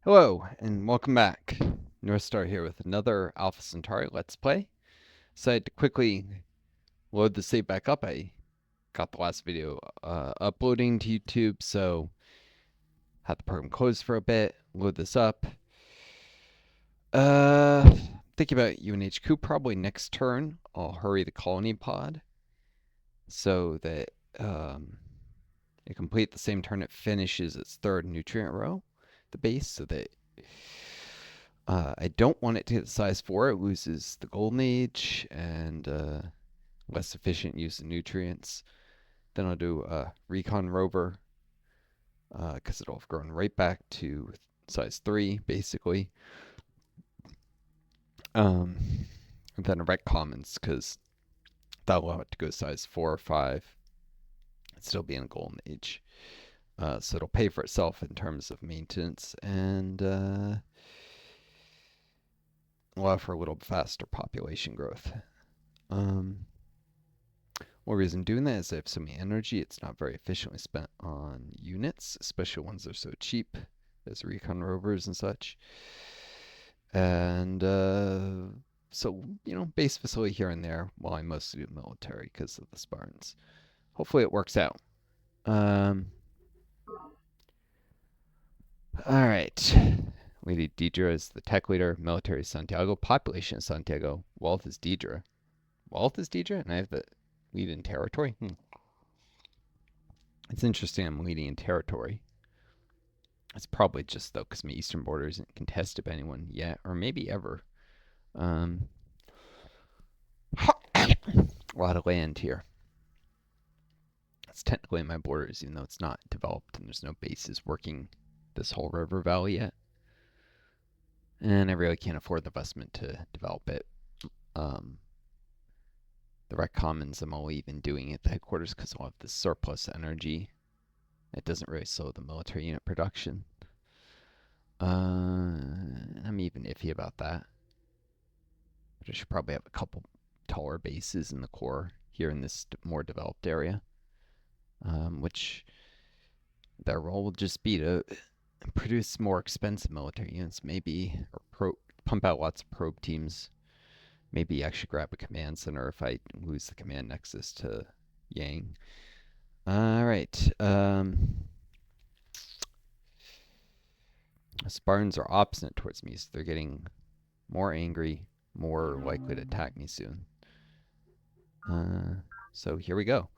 Hello, and welcome back. Northstar here with another Alpha Centauri Let's Play. Decided to quickly load the save back up. I got the last video uploading to YouTube, so had the program closed for a bit, load this up. Thinking about UNHQ, probably next turn, I'll hurry the colony pod so that it complete the same turn it finishes its third nutrient row, the base, so that I don't want it to hit size 4. It loses the golden age and less efficient use of nutrients. Then I'll do a Recon Rover because it'll have grown right back to size 3, basically. And then a Rec Commons because that'll allow it to go size 4 or 5 and still be in a golden age. So it'll pay for itself in terms of maintenance and allow for a little faster population growth. One reason doing that is I have so many energy, it's not very efficiently spent on units, especially ones that are so cheap as Recon Rovers and such. And so, base facility here and there while I mostly do military because of the Spartans. Hopefully it works out. Alright. Lady Deidre is the tech leader, military is Santiago, population is Santiago, wealth is Deidre. Wealth is Deidre, and I have the lead in territory? It's interesting I'm leading in territory. It's probably just, though, because my eastern border isn't contested by anyone yet, or maybe ever. A lot of land here. It's technically my borders, even though it's not developed and there's no bases working this whole river valley yet. And I really can't afford the investment to develop it. The Rec Commons, I'm only even doing at the headquarters because I'll have this surplus energy. It doesn't really slow the military unit production. I'm even iffy about that. But I should probably have a couple taller bases in the core here in this more developed area. Which their role will just be to produce more expensive military units, maybe, or pump out lots of probe teams. Maybe actually grab a command center if I lose the command nexus to Yang. Alright. Spartans are obstinate towards me, so they're getting more angry, more likely to attack me soon. So here we go.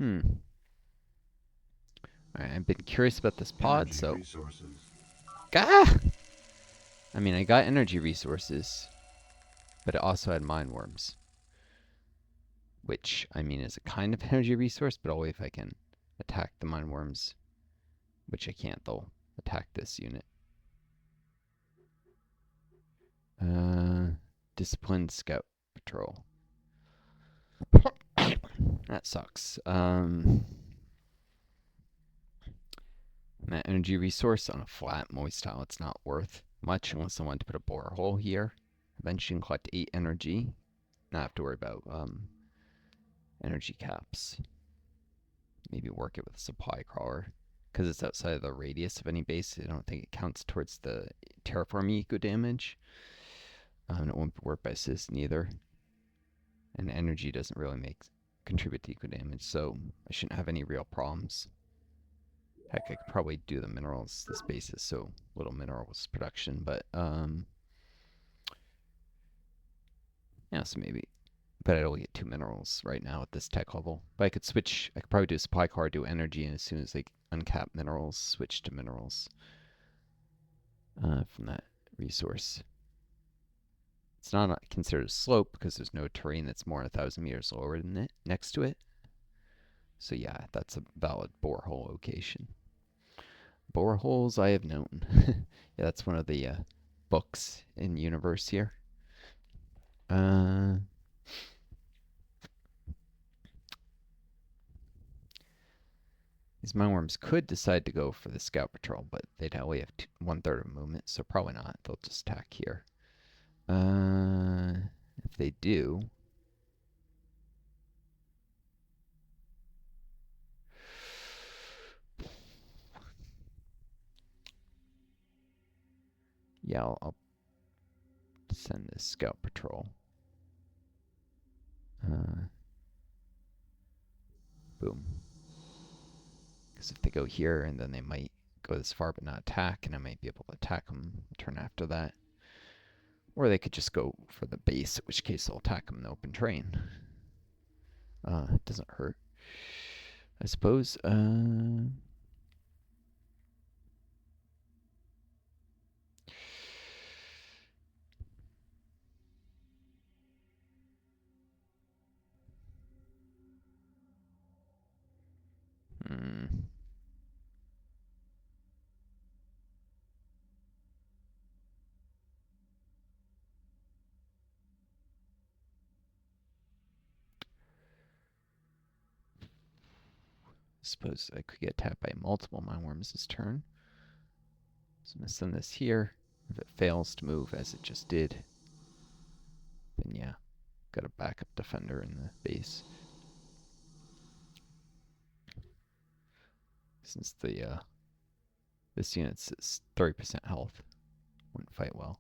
Alright, I've been curious about this pod, so... Gah! I mean, I got energy resources, but it also had mine worms. Which, I mean, is a kind of energy resource, but only if I can attack the mine worms. Which I can't, though. Attack this unit. Disciplined Scout Patrol. That sucks. That energy resource on a flat, moist tile, it's not worth much unless I want to put a borehole here. Eventually you can collect 8 energy. Not have to worry about energy caps. Maybe work it with a supply crawler. Because it's outside of the radius of any base, I don't think it counts towards the terraforming eco damage. And it won't be worked by citizen either. And energy doesn't really contribute to eco damage, so I shouldn't have any real problems. Heck, I could probably do the minerals. This base is so little minerals production, but yeah, so maybe. But I'd only get 2 minerals right now at this tech level. But I could switch. I could probably do a supply car, do energy, and as soon as they uncap minerals, switch to minerals from that resource. It's not considered a slope because there's no terrain that's more than 1,000 meters lower than it next to it. So yeah, that's a valid borehole location. Boreholes I have known. Yeah, that's one of the books in universe here. These mineworms could decide to go for the scout patrol, but they'd only have 1/3 of movement, so probably not. They'll just attack here. If they do, Yeah, I'll send this scout patrol. Boom. Because if they go here, and then they might go this far but not attack, and I might be able to attack them turn after that. Or they could just go for the base, in which case I'll attack them in the open terrain. It doesn't hurt, I suppose. Suppose I could get attacked by multiple mine worms this turn. So I'm going to send this here. If it fails to move as it just did, then yeah, got a backup defender in the base. Since the this unit's 30% health, wouldn't fight well.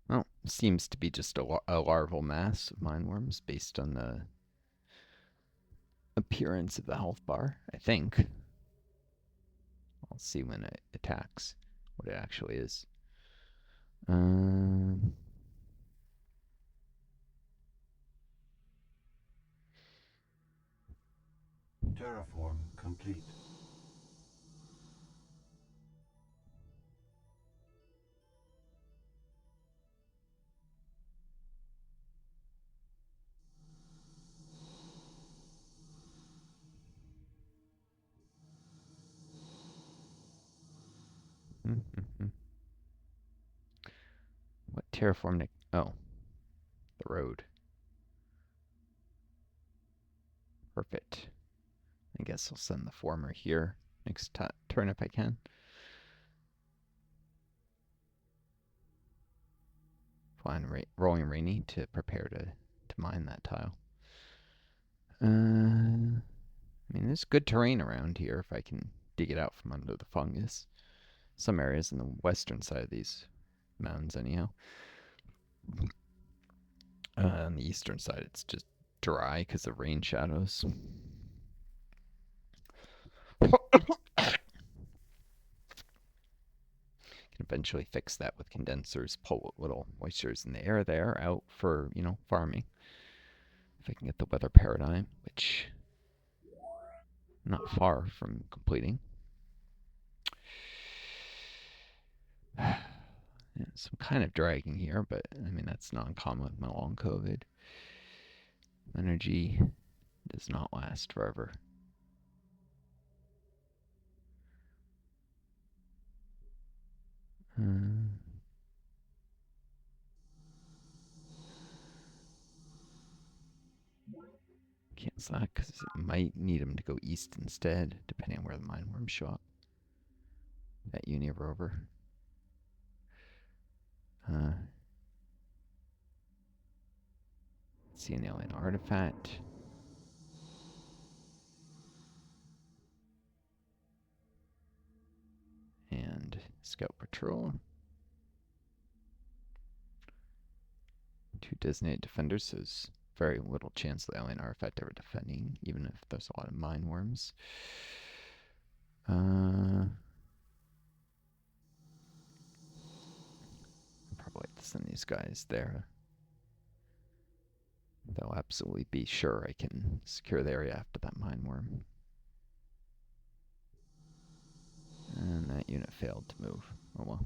Well, seems to be just a larval mass of mine worms based on the appearance of the health bar, I think. I'll see when it attacks what it actually is. Terraform complete. What terraform? Oh, the road. Perfect. I guess I'll send the former here next turn if I can. Flying rolling rainy to prepare to mine that tile. I mean, there's good terrain around here if I can dig it out from under the fungus. Some areas in the western side of these mountains, anyhow. On the eastern side, it's just dry because of rain shadows. Can eventually fix that with condensers, pull little moistures in the air there out for, farming. If I can get the weather paradigm, which I'm not far from completing. Yeah, so I'm kind of dragging here, but I mean, that's not uncommon with my long COVID. Energy does not last forever. Cancel that because it might need him to go east instead, depending on where the mine worms show up. At Uni Rover. See an alien artifact. And scout patrol. 2 designated defenders, so there's very little chance of the alien artifact ever defending, even if there's a lot of mine worms. Probably have to send these guys there. They'll absolutely be sure I can secure the area after that mine worm. And that unit failed to move. Oh well.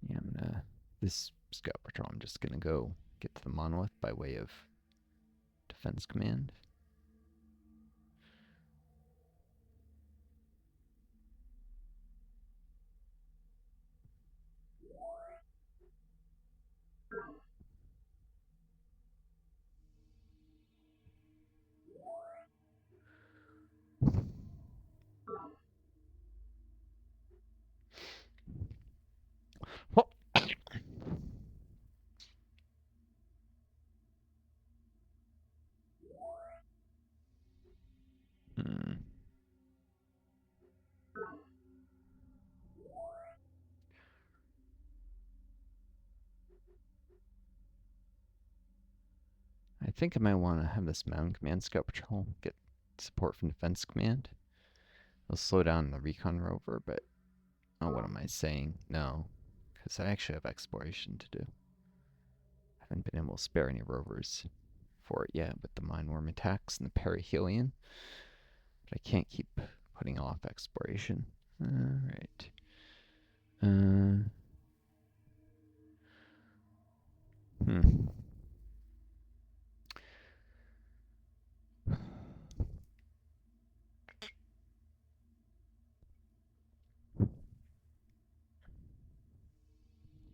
Yeah, this scout patrol, I'm just gonna go get to the monolith by way of defense command. think I might want to have this Mountain Command Scout Patrol get support from Defense Command. It'll slow down the Recon Rover, but oh, what am I saying? No, because I actually have exploration to do. I haven't been able to spare any rovers for it yet with the Mineworm attacks and the perihelion. But I can't keep putting off exploration. Alright. Give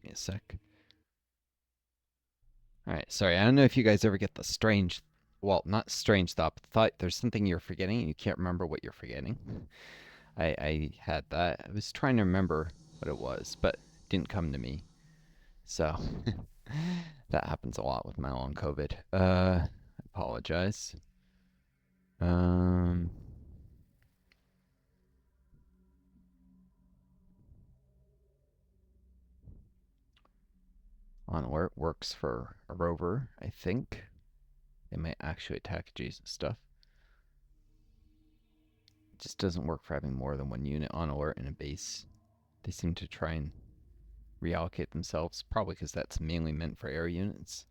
me a sec. Alright, sorry, I don't know if you guys ever get the strange, well, not strange thought, but thought there's something you're forgetting and you can't remember what you're forgetting. I had that. I was trying to remember what it was, but it didn't come to me. So, that happens a lot with my long COVID. I apologize. On alert works for a rover, I think. They might actually attack adjacent stuff. It just doesn't work for having more than one unit on alert in a base. They seem to try and reallocate themselves, probably because that's mainly meant for air units.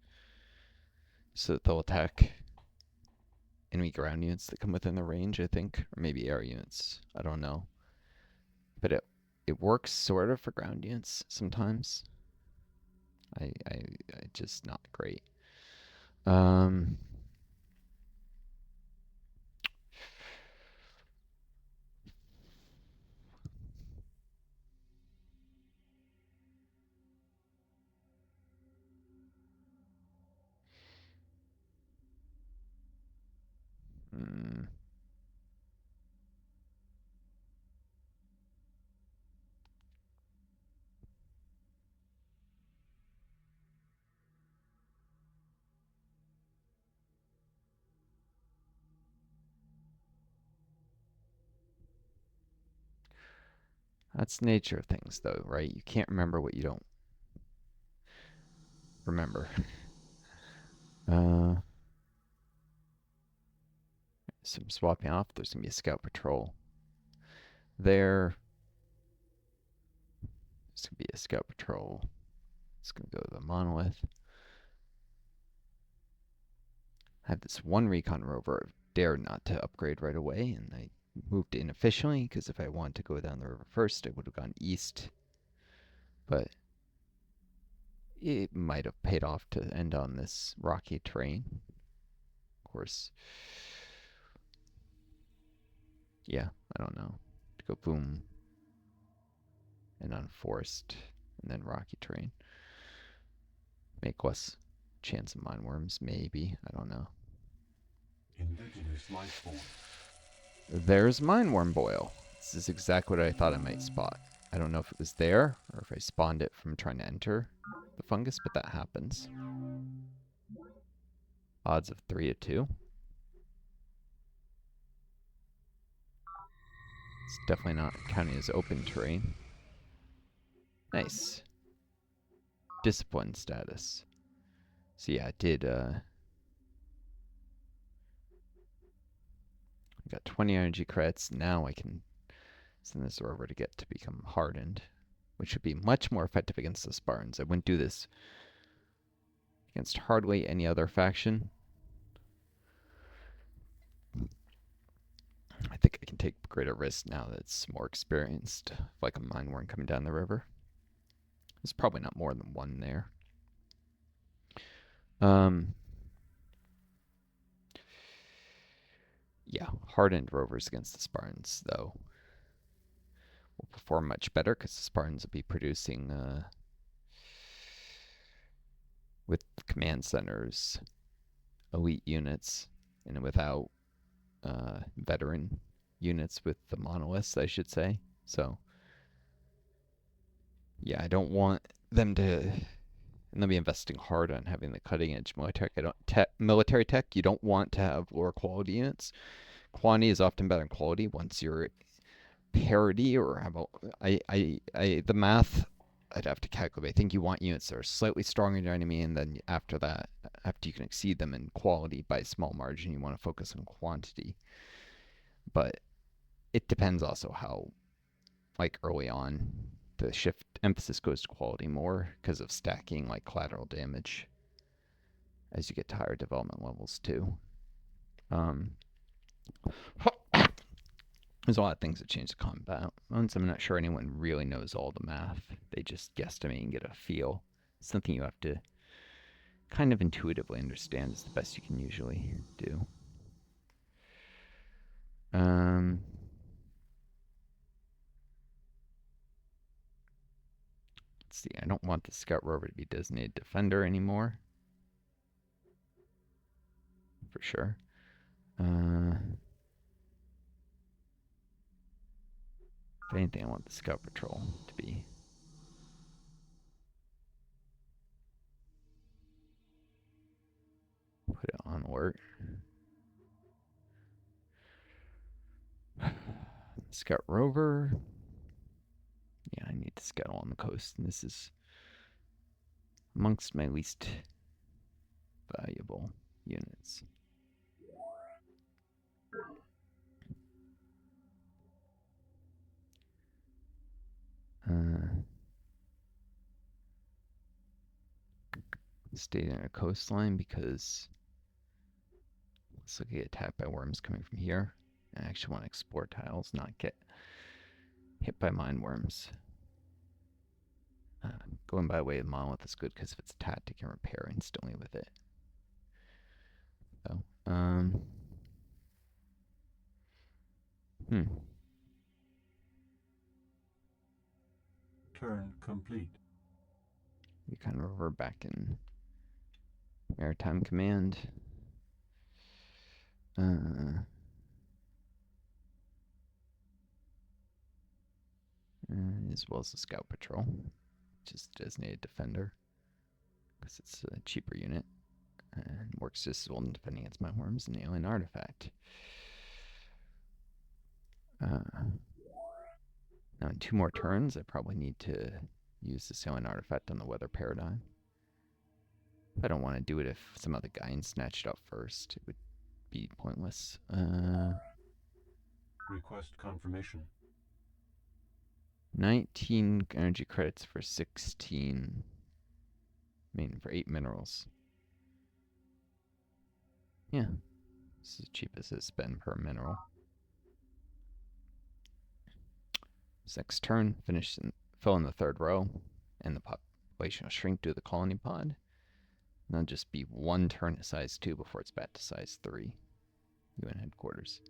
So that they'll attack enemy ground units that come within the range, I think. Or maybe air units. I don't know. But it works sort of for ground units sometimes. I just not great. That's the nature of things, though, right? You can't remember what you don't remember. So I'm swapping off. There's going to be a scout patrol there. There's going to be a scout patrol. It's going to go to the monolith. I have this one recon rover. I dared not to upgrade right away, and I moved inefficiently because if I wanted to go down the river first, I would have gone east. But it might have paid off to end on this rocky terrain. Of course. Yeah, I don't know. To go boom and on forest and then rocky terrain. Make less chance of mine worms, maybe. I don't know. Indigenous life form. There's mineworm boil. This is exactly what I thought I might spot. I don't know if it was there or if I spawned it from trying to enter the fungus, but that happens. Odds of 3 to 2. It's definitely not counting as open terrain. Nice. Discipline status. So yeah, I did I got 20 energy credits. Now I can send this over to get to become hardened, which would be much more effective against the Spartans. I wouldn't do this against hardly any other faction. I think I can take greater risks now that it's more experienced, like a mine worm coming down the river. There's probably not more than one there. Yeah, hardened rovers against the Spartans, though, will perform much better because the Spartans will be producing with command centers, elite units, and without veteran units with the monoliths, I should say. So, yeah, I don't want them to. And they'll be investing hard on having the cutting edge military tech. You don't want to have lower quality units. Quantity is often better than quality once you're parity or how about the math I'd have to calculate. I think you want units that are slightly stronger than your enemy, and then after that, after you can exceed them in quality by a small margin, you want to focus on quantity. But it depends also how, like early on, the shift emphasis goes to quality more because of stacking like collateral damage as you get to higher development levels too. Um, there's a lot of things that change the combat. Once I'm not sure anyone really knows all the math. They just guesstimate and get a feel. It's something you have to kind of intuitively understand is the best you can usually do. Let's see, I don't want the Scout Rover to be designated defender anymore. For sure. If anything, I want the Scout Patrol to be. Put it on alert. Scout Rover. Yeah, I need to scout along the coast, and this is amongst my least valuable units. Stay in a coastline because let's look at attacked by worms coming from here. I actually want to explore tiles, not get hit by mine worms. Going by way of monolith is good because if it's attacked, it can repair instantly with it. So, Turn complete. We kind of revert back in Maritime Command. As well as the Scout Patrol, which is designated defender because it's a cheaper unit and works just as well in defending against my worms and the alien artifact. Now in 2 more turns, I probably need to use the alien artifact on the weather paradigm. I don't want to do it if some other Gaians snatched it up first. It would be pointless. Request confirmation. 19 energy credits for 16. I mean, for 8 minerals. Yeah. This is as cheap as it's spend per mineral. Next turn, fill in the 3rd row, and the population will shrink due to the colony pod. And that'll just be 1 turn at size 2 before it's back to size 3. UN headquarters.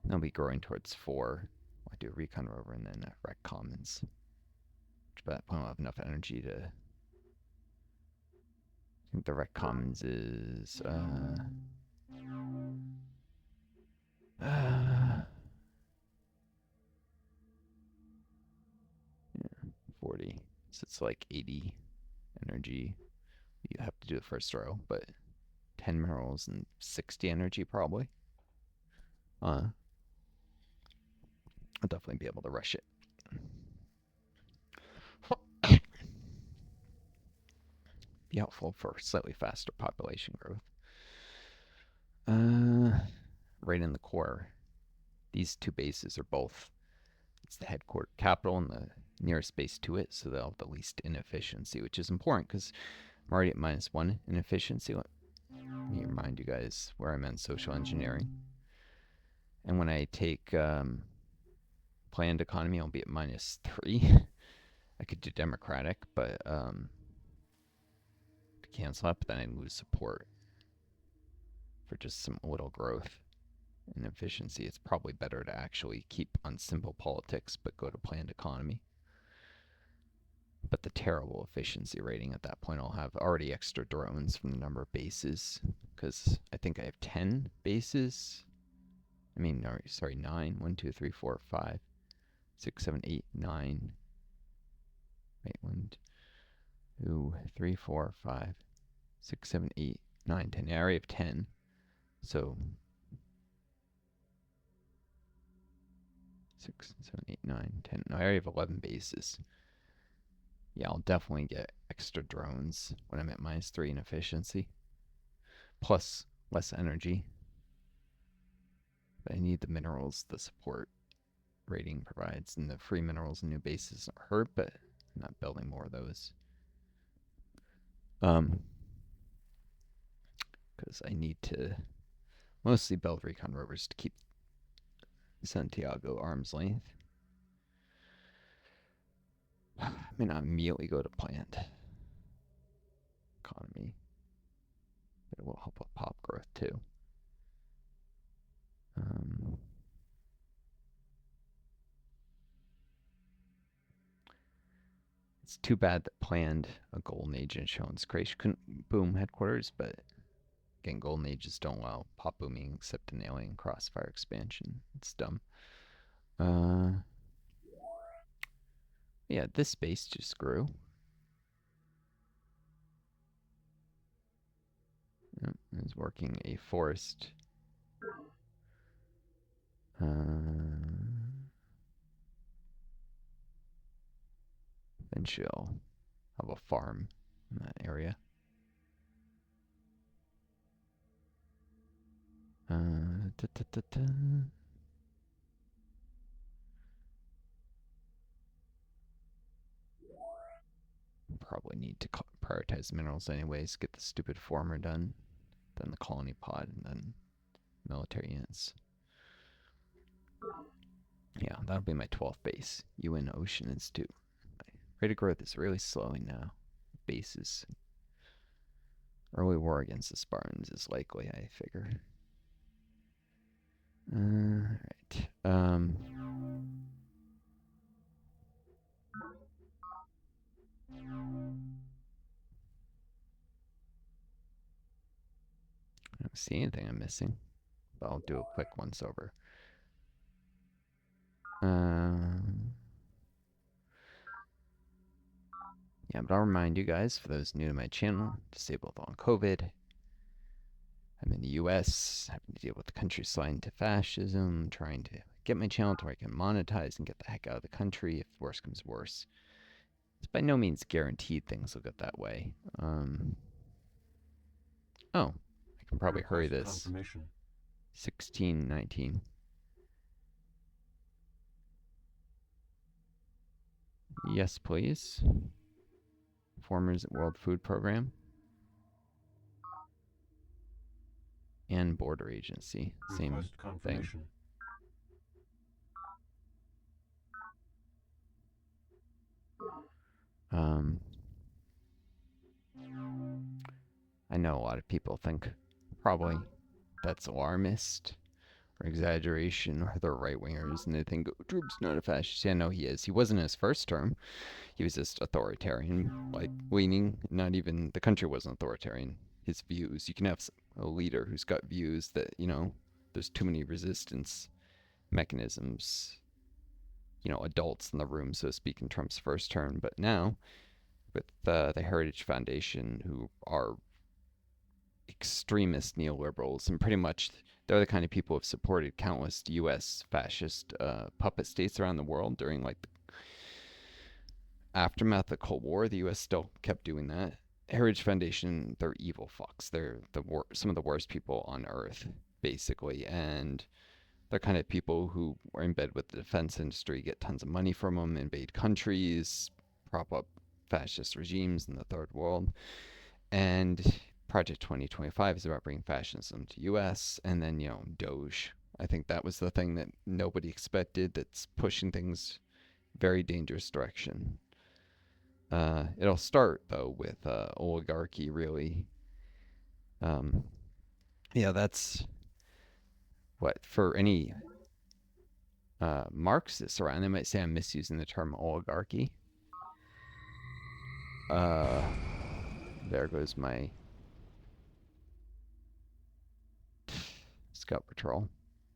And that'll be growing towards 4. I'll do a Recon Rover and then a Rec Commons. Which by that point I'll have enough energy to... I think the Rec Commons is... 40. So it's like 80 energy. You have to do the first row, but 10 minerals and 60 energy probably. I'll definitely be able to rush it. Be helpful for slightly faster population growth. Right in the core. These 2 bases are both, it's the headquarters capital and the nearest base to it, so they'll have the least inefficiency, which is important because I'm already at -1 in efficiency. Let me remind you guys where I'm in social engineering. And when I take planned economy, I'll be at -3. I could do democratic, but to cancel that, but then I lose support for just some little growth and efficiency. It's probably better to actually keep on simple politics, but go to planned economy. But the terrible efficiency rating at that point, I'll have already extra drones from the number of bases, because I think I have 10 bases. I mean, no, sorry, 9. 1, 2, 3, 4, 5, 6, 7, 8, 9. Wait, 1, 2, 3, 4, 5, 6, 7, 8, 9, 10. I already have 10. So 6, 7, 8, 9, 10. No, I already have 11 bases. Yeah, I'll definitely get extra drones when I'm at -3 in efficiency. plus less energy. But I need the minerals the support rating provides, and the free minerals and new bases are hurt, but I'm not building more of those. Because I need to mostly build Recon Rovers to keep Santiago arm's length. I may not immediately go to planned economy, but it will help with pop growth too. It's too bad that planned a golden age in Shogun's creation couldn't boom headquarters, but again, golden ages don't allow pop booming except in alien crossfire expansion. It's dumb. Yeah, this base just grew. Yep, it's working a forest. Eventually I'll have a farm in that area. Probably need to prioritize minerals anyways, get the stupid farmer done, then the colony pod, and then military units. Yeah, that'll be my 12th base. UN Ocean Institute. Rate of growth is really slowing now. Bases. Early war against the Spartans is likely, I figure. Alright. I don't see anything I'm missing, but I'll do a quick once over. Yeah, but I'll remind you guys, for those new to my channel, disabled on COVID. I'm in the US, having to deal with the country sliding to fascism, trying to get my channel to where I can monetize and get the heck out of the country if worse comes worse. It's by no means guaranteed things will get that way. Oh, I can probably hurry this. 1619. Yes, please. Formers at World Food Program. And Border Agency. Same thing. I know a lot of people think probably that's alarmist or exaggeration, or they're right wingers and they think, oh, Trump's not a fascist. Yeah, no, he is. He wasn't in his first term. He was just authoritarian, like leaning. Not even the country wasn't authoritarian. His views. You can have a leader who's got views that, you know, there's too many resistance mechanisms, you know, adults in the room, so to speak, in Trump's first term. But now, with the Heritage Foundation, who are extremist neoliberals, and pretty much they're the kind of people who have supported countless U.S. fascist puppet states around the world during like the aftermath of the Cold War. The U.S. still kept doing that. Heritage Foundation, they're evil fucks. They're some of the worst people on earth, basically, and they're kind of people who are in bed with the defense industry, get tons of money from them, invade countries, prop up fascist regimes in the third world, and Project 2025 is about bringing fascism to U.S. and then, you know, Doge. I think that was the thing that nobody expected that's pushing things very dangerous direction. It'll start, though, with oligarchy, really. Yeah, that's what, for any Marxists around, they might say I'm misusing the term oligarchy. There goes my scout patrol.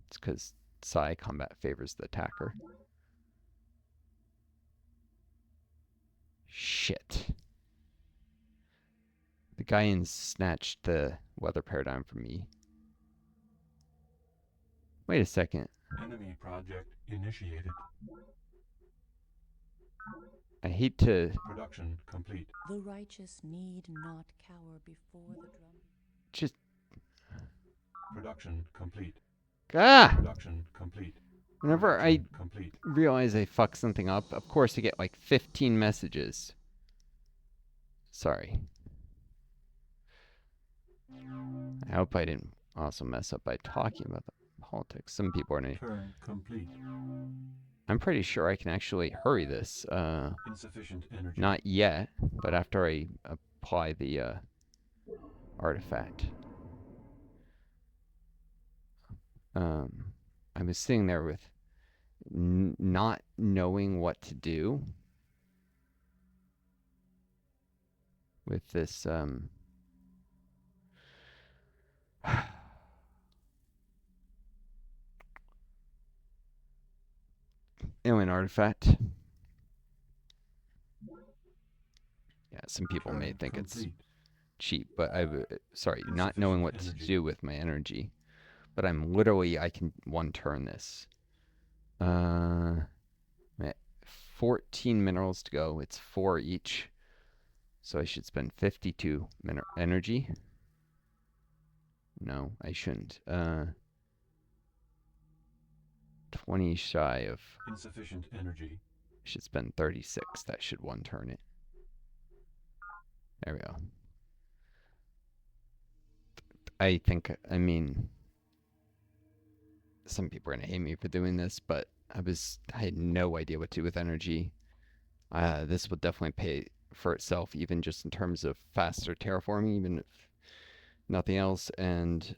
It's because psi combat favors the attacker. Shit. The Gaians snatched the weather paradigm from me. Wait a second. Enemy project initiated. I hate to... Production complete. The righteous need not cower before the drum. Just Production complete. Ah! Production complete. Whenever I Production complete. realize I fucked something up, of course I get like 15 messages. Sorry. I hope I didn't also mess up by talking about the politics. Some people are... Turn complete. I'm pretty sure I can actually hurry this. Insufficient energy. Not yet, but after I apply the artifact. I was sitting there with not knowing what to do with this alien artifact. Yeah, some people may think it's cheap, but sorry, not knowing what to do with my energy. But I can one turn this. I'm at 14 minerals to go. It's 4 each. So I should spend 52 energy. No, I shouldn't. 20 shy of... Insufficient energy. I should spend 36. That should one turn it. There we go. I mean, some people are going to hate me for doing this, but I had no idea what to do with energy. This will definitely pay for itself, even just in terms of faster terraforming, even if nothing else. And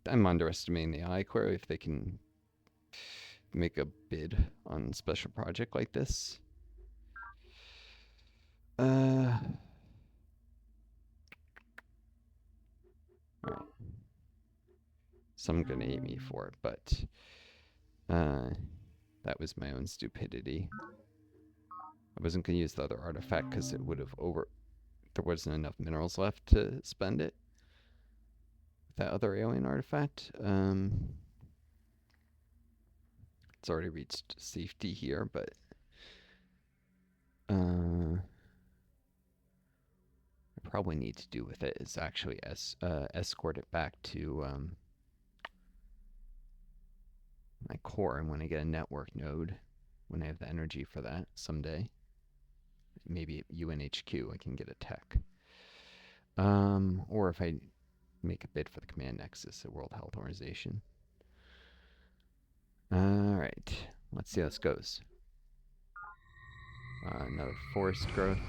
I'm underestimating the iQuery if they can make a bid on a special project like this. Right. Some gonna hate me for it, but that was my own stupidity. I wasn't gonna use the other artifact because it would have there wasn't enough minerals left to spend it. That other alien artifact. It's already reached safety here, but I probably need to do with it is actually escort it back to my core. And when I get a network node, when I have the energy for that someday, maybe at UNHQ I can get a tech. Or if I make a bid for the Command Nexus at World Health Organization. Alright, let's see how this goes. Another forest growth.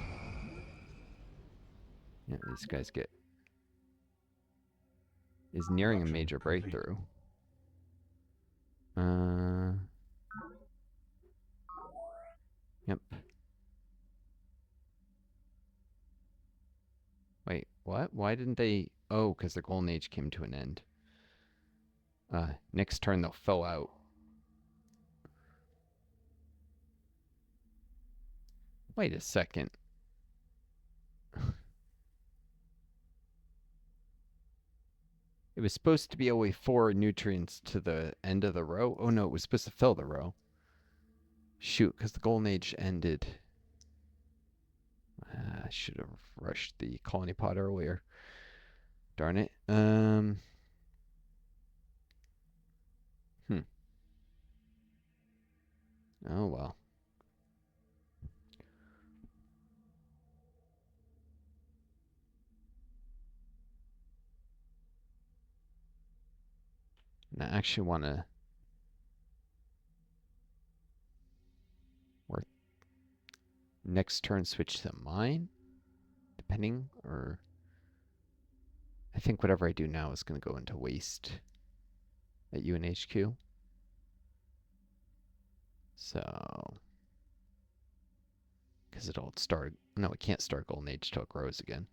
Yeah, these guys is nearing a major breakthrough. Yep. Wait, what? Why didn't they... Oh, because the Golden Age came to an end. Next turn they'll fill out. Wait a second. It was supposed to be only 4 nutrients to the end of the row. Oh no, it was supposed to fill the row. Shoot, because the Golden Age ended. I should have rushed the colony pod earlier. Darn it. Oh well. And I actually want to work next turn switch to mine, depending, or I think whatever I do now is going to go into waste at UNHQ. So, because it'll start, no, it can't start Golden Age till it grows again.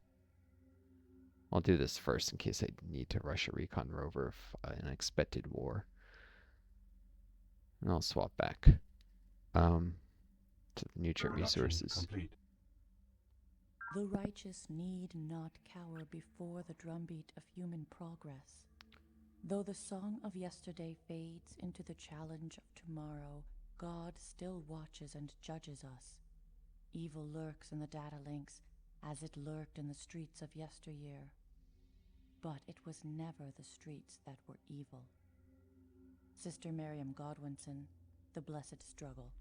I'll do this first in case I need to rush a Recon Rover if an expected war. And I'll swap back to the nutrient resources. Complete. The righteous need not cower before the drumbeat of human progress. Though the song of yesterday fades into the challenge of tomorrow, God still watches and judges us. Evil lurks in the data links as it lurked in the streets of yesteryear. but it was never the streets that were evil. Sister Miriam Godwinson, The Blessed Struggle.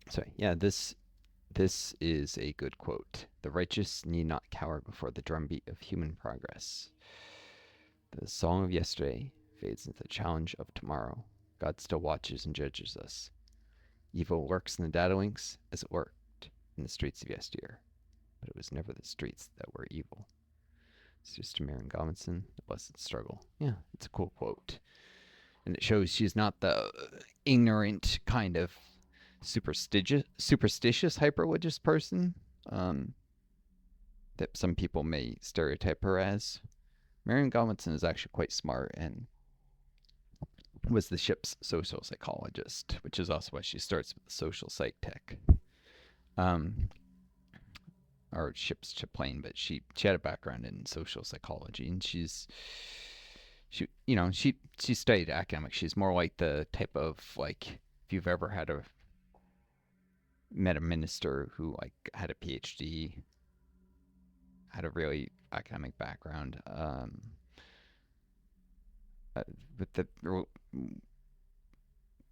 So yeah, this is a good quote. The righteous need not cower before the drumbeat of human progress. The song of yesterday fades into the challenge of tomorrow. God still watches and judges us. Evil lurks in the datalinks as it lurked in the streets of yesteryear, but it was never the streets that were evil. Sister Miriam Godwinson, The Blessed Struggle. Yeah, it's a cool quote. And it shows she's not the ignorant kind of superstitious hyper-religious person that some people may stereotype her as. Miriam Godwinson is actually quite smart and was the ship's social psychologist, which is also why she starts with the social psych tech. Or ship's plane, but she had a background in social psychology, and she studied academics. She's more like the type of, like, if you've ever met a minister who like had a PhD, had a really academic background, with the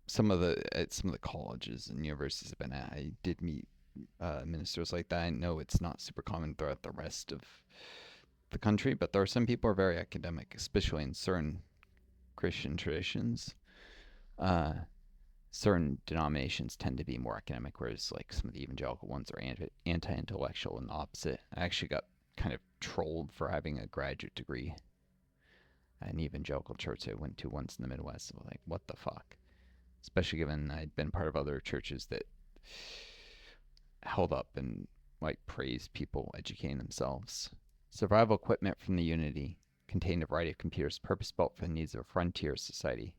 some of the colleges and universities I've been at, I did meet ministers like that. I know it's not super common throughout the rest of the country, but there are some people who are very academic, especially in certain Christian traditions. Certain denominations tend to be more academic, whereas like some of the evangelical ones are anti-intellectual and the opposite. I actually got kind of trolled for having a graduate degree at an evangelical church I went to once in the Midwest. So like, what the fuck? Especially given I'd been part of other churches that held up and like praised people educating themselves. Survival equipment from the Unity contained a variety of computers purpose-built for the needs of a frontier society.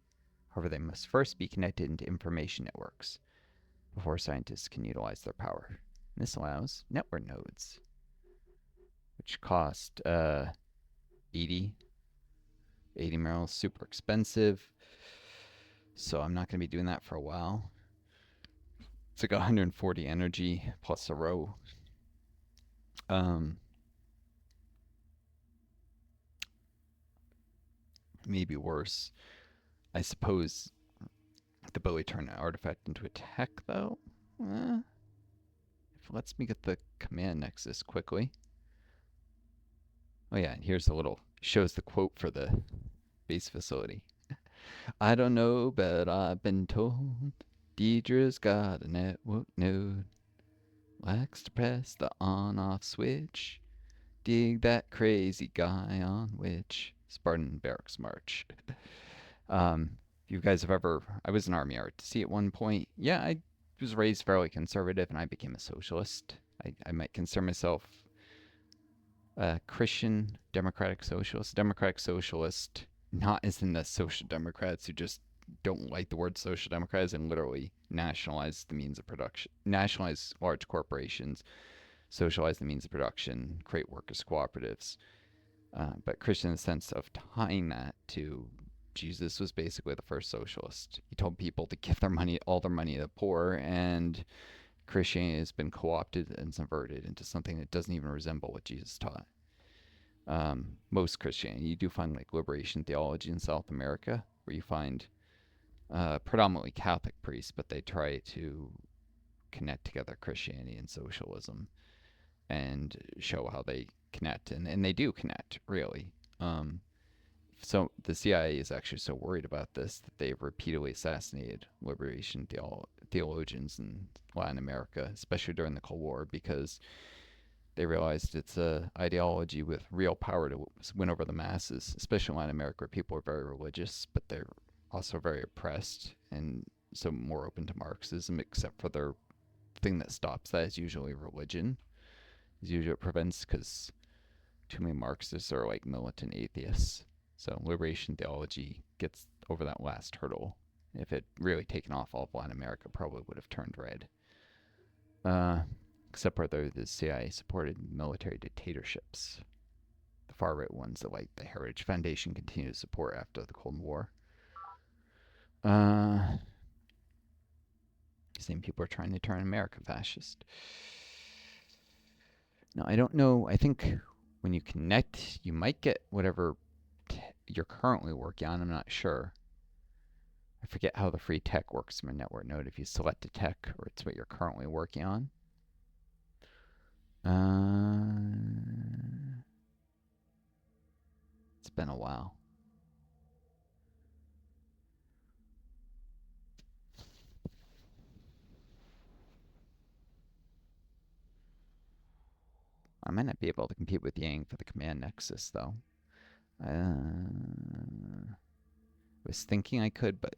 However, they must first be connected into information networks before scientists can utilize their power. And this allows network nodes, which cost 80 mils, super expensive. So I'm not going to be doing that for a while. It's like 140 energy plus a row. Maybe worse. I suppose the ability to turn an artifact into a tech, though. If it lets me get the command nexus quickly. Oh yeah, and here's shows the quote for the base facility. I don't know, but I've been told Deidre's got a network node. Likes to press the on-off switch. Dig that crazy guy on which Spartan barracks march. If you guys have ever, I was an army RTC at one point. Yeah, I was raised fairly conservative and I became a socialist. I might consider myself a Christian democratic socialist. Democratic socialist, not as in the social democrats who just don't like the word social democrats and literally nationalize the means of production, nationalize large corporations, socialize the means of production, create workers' cooperatives. But Christian in the sense of tying that to Jesus was basically the first socialist. He told people to give all their money to the poor, and Christianity has been co-opted and subverted into something that doesn't even resemble what Jesus taught. Most Christianity, you do find like liberation theology in South America, where you find predominantly Catholic priests, but they try to connect together Christianity and socialism and show how they connect, and they do connect, really. So the CIA is actually so worried about this that they've repeatedly assassinated liberation theologians in Latin America, especially during the Cold War, because they realized it's a ideology with real power to win over the masses, especially in Latin America, where people are very religious, but they're also very oppressed and so more open to Marxism, except for their thing that stops that is usually religion. Is usually what prevents, because too many Marxists are like militant atheists. So liberation theology gets over that last hurdle. If it really taken off, all of Latin America probably would have turned red. Except for the CIA supported military dictatorships. The far right ones that like the Heritage Foundation continue to support after the Cold War. Same people are trying to turn America fascist. Now, I don't know. I think when you connect, you might get whatever you're currently working on. I'm not sure. I forget how the free tech works from a network node. If you select a tech or it's what you're currently working on. It's been a while. I might not be able to compete with Yang for the command nexus, though. I was thinking I could, but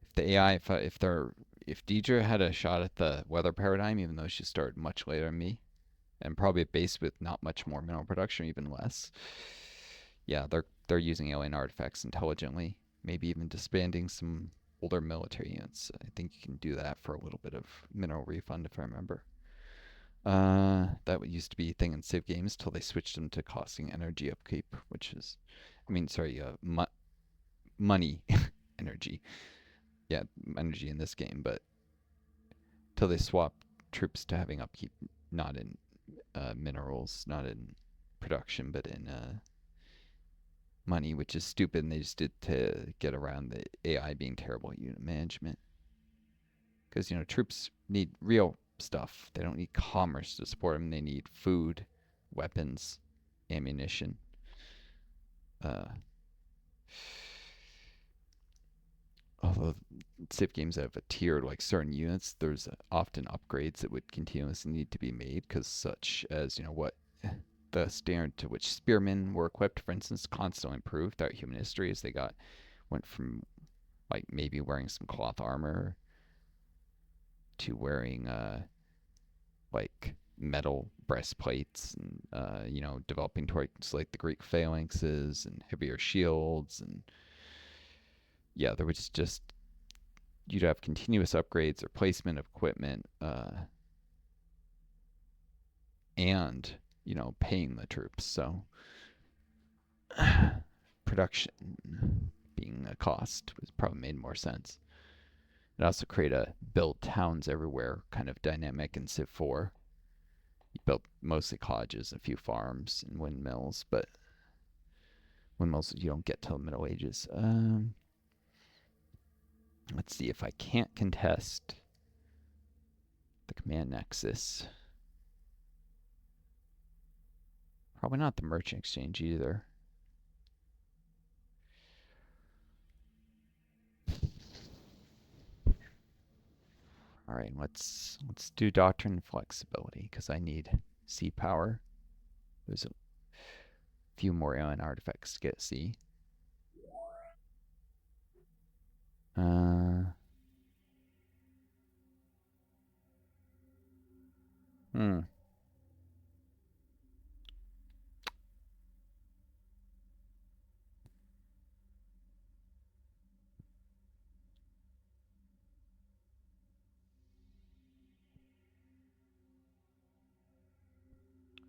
if the AI, if Deidre had a shot at the weather paradigm, even though she started much later than me, and probably a base with not much more mineral production, even less. Yeah, they're using alien artifacts intelligently, maybe even disbanding some older military units. I think you can do that for a little bit of mineral refund, if I remember. That used to be a thing in Civ games till they switched them to costing energy upkeep, which is, money energy. Yeah, energy in this game, but till they swapped troops to having upkeep, not in minerals, not in production, but in money, which is stupid, and they just did to get around the AI being terrible at unit management. Because, troops need real stuff. They don't need commerce to support them. They need food, weapons, ammunition. Although Civ games have a tiered, like certain units, there's often upgrades that would continuously need to be made, because such as, what the standard to which spearmen were equipped, for instance, constantly improved throughout human history as they went from like maybe wearing some cloth armor to wearing like metal breastplates, and developing towards like the Greek phalanxes and heavier shields, and yeah, there was just you'd have continuous upgrades, replacement of equipment, and paying the troops. So production being a cost was probably made more sense. It also created a build towns everywhere kind of dynamic in Civ 4. You built mostly cottages, a few farms, and windmills, but windmills you don't get till the Middle Ages. Let's see if I can't contest the command nexus. Probably not the merchant exchange either. All right, let's do doctrine flexibility, because I need sea power. There's a few more alien artifacts to get sea.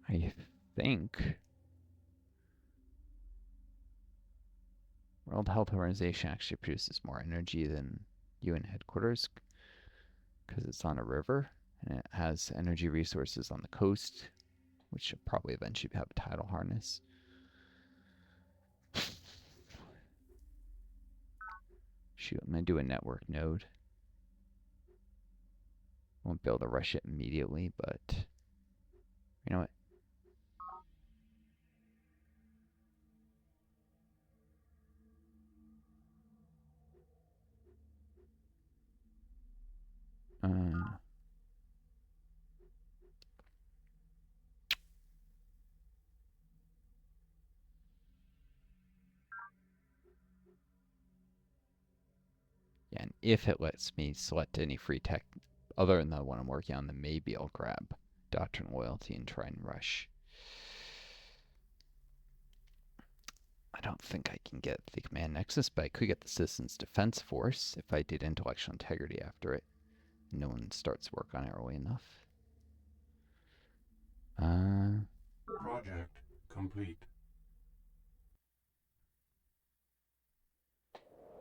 I think World Health Organization actually produces more energy than UN headquarters, because it's on a river and it has energy resources on the coast, which should probably eventually have a tidal harness. Shoot, I'm going to do a network node. Won't be able to rush it immediately, but you know what? Yeah, and if it lets me select any free tech other than the one I'm working on, then maybe I'll grab Doctrine Loyalty and try and rush. I don't think I can get the Command Nexus, but I could get the Citizens Defense Force if I did Intellectual Integrity after it. No one starts work on it early enough. Project complete.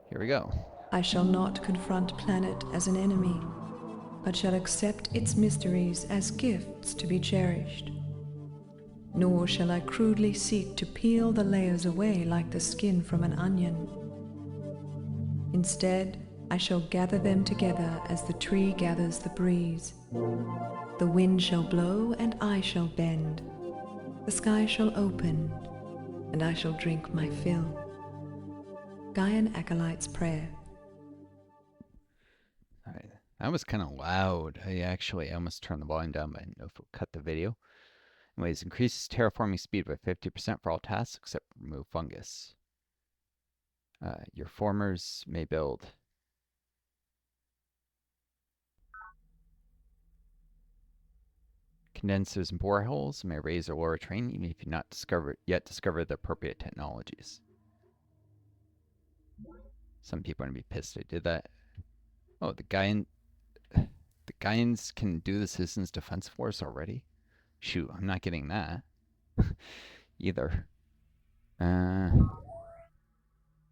Here we go. I shall not confront planet as an enemy, but shall accept its mysteries as gifts to be cherished. nor shall I crudely seek to peel the layers away like the skin from an onion. Instead, I shall gather them together as the tree gathers the breeze. The wind shall blow and I shall bend. The sky shall open and I shall drink my fill. Gaian Acolyte's Prayer. Alright, that was kind of loud. I almost turned the volume down, but I didn't know if it would cut the video. Anyways, increases terraforming speed by 50% for all tasks except remove fungus. Your formers may build. Condensers and boreholes may raise or lower terrain even if you not yet discovered the appropriate technologies. Some people are going to be pissed I did that. Oh, the Gaians can do the Citizens Defense Force already? Shoot, I'm not getting that. Either.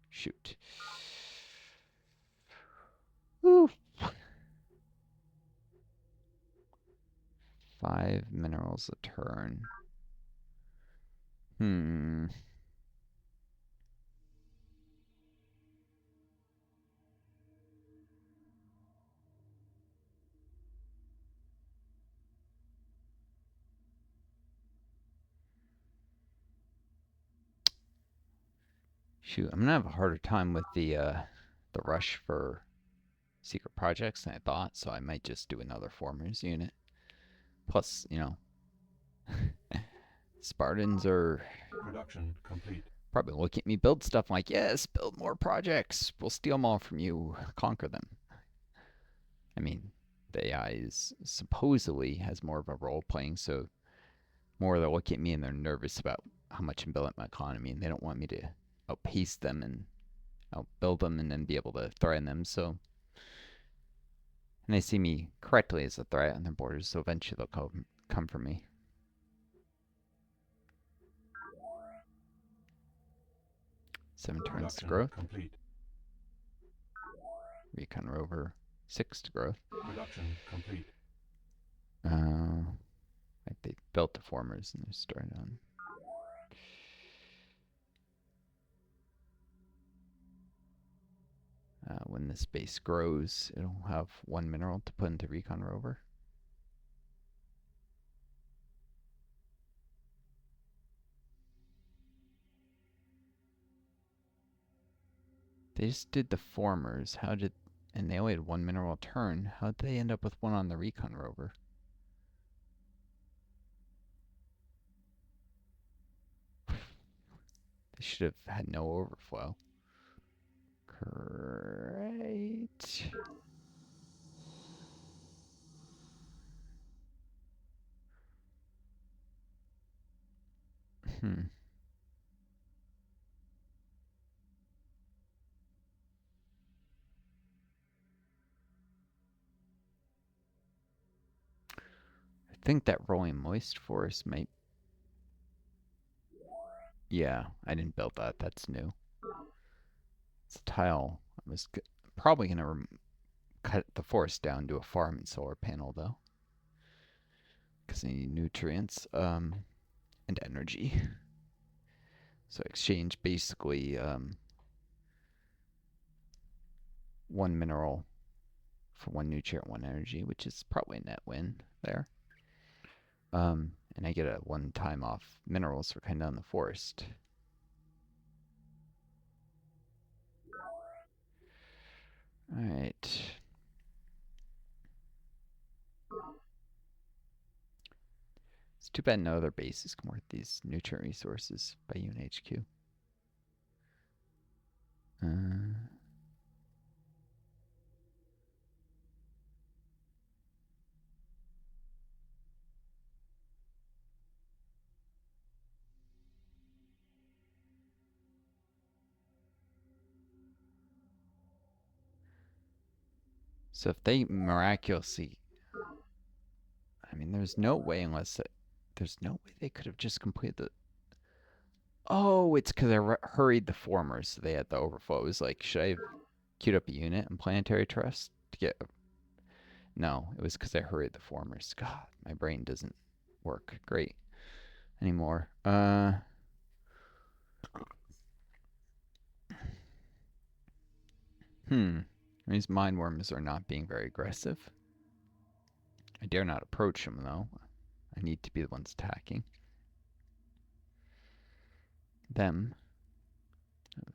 Shoot. Woo. 5 minerals a turn. Shoot, I'm gonna have a harder time with the rush for secret projects than I thought, so I might just do another formers unit. Plus, you know, Spartans are Production complete. probably looking at me build stuff like, yes, build more projects. We'll steal them all from you, conquer them. I mean, the AI is supposedly has more of a role playing, so more they'll look at me and they're nervous about how much I'm building my economy, and they don't want me to outpace them and outbuild them and then be able to threaten them. So, and they see me correctly as a threat on their borders, so eventually they'll come for me. Seven turns to growth. Complete. Recon Rover 6 to growth. Production complete. Like they built the formers and they're starting on. When this base grows, it'll have 1 mineral to put into Recon Rover. They just did the formers. And they only had 1 mineral a turn. How did they end up with 1 on the Recon Rover? They should have had no overflow. Great. I think that rolling moist forest might. Yeah, I didn't build that. That's new. It's a tile. I was probably going to cut the forest down to a farm and solar panel, though. Because I need nutrients and energy. So exchange basically 1 mineral for 1 nutrient, 1 energy, which is probably a net win there. And I get a 1 time off minerals for cutting down the forest. Alright. It's too bad no other bases come worth these nutrient resources by UNHQ. So if they miraculously, I mean, there's no way there's no way they could have just completed the. Oh, it's because I hurried the formers, so they had the overflow. It was like, should I have queued up a unit in Planetary Trust to get? No, it was because I hurried the formers. God, my brain doesn't work great. anymore. These mine worms are not being very aggressive. I dare not approach them, though. I need to be the ones attacking them. I'm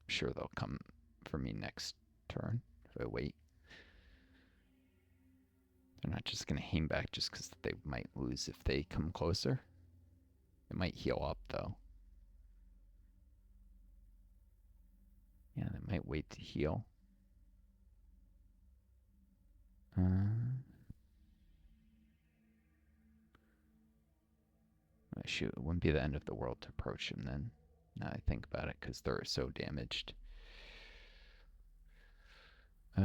sure they'll come for me next turn if I wait. They're not just going to aim back just because they might lose if they come closer. They might heal up, though. Yeah, they might wait to heal. Shoot, it wouldn't be the end of the world to approach them then. Now I think about it, because they're so damaged. It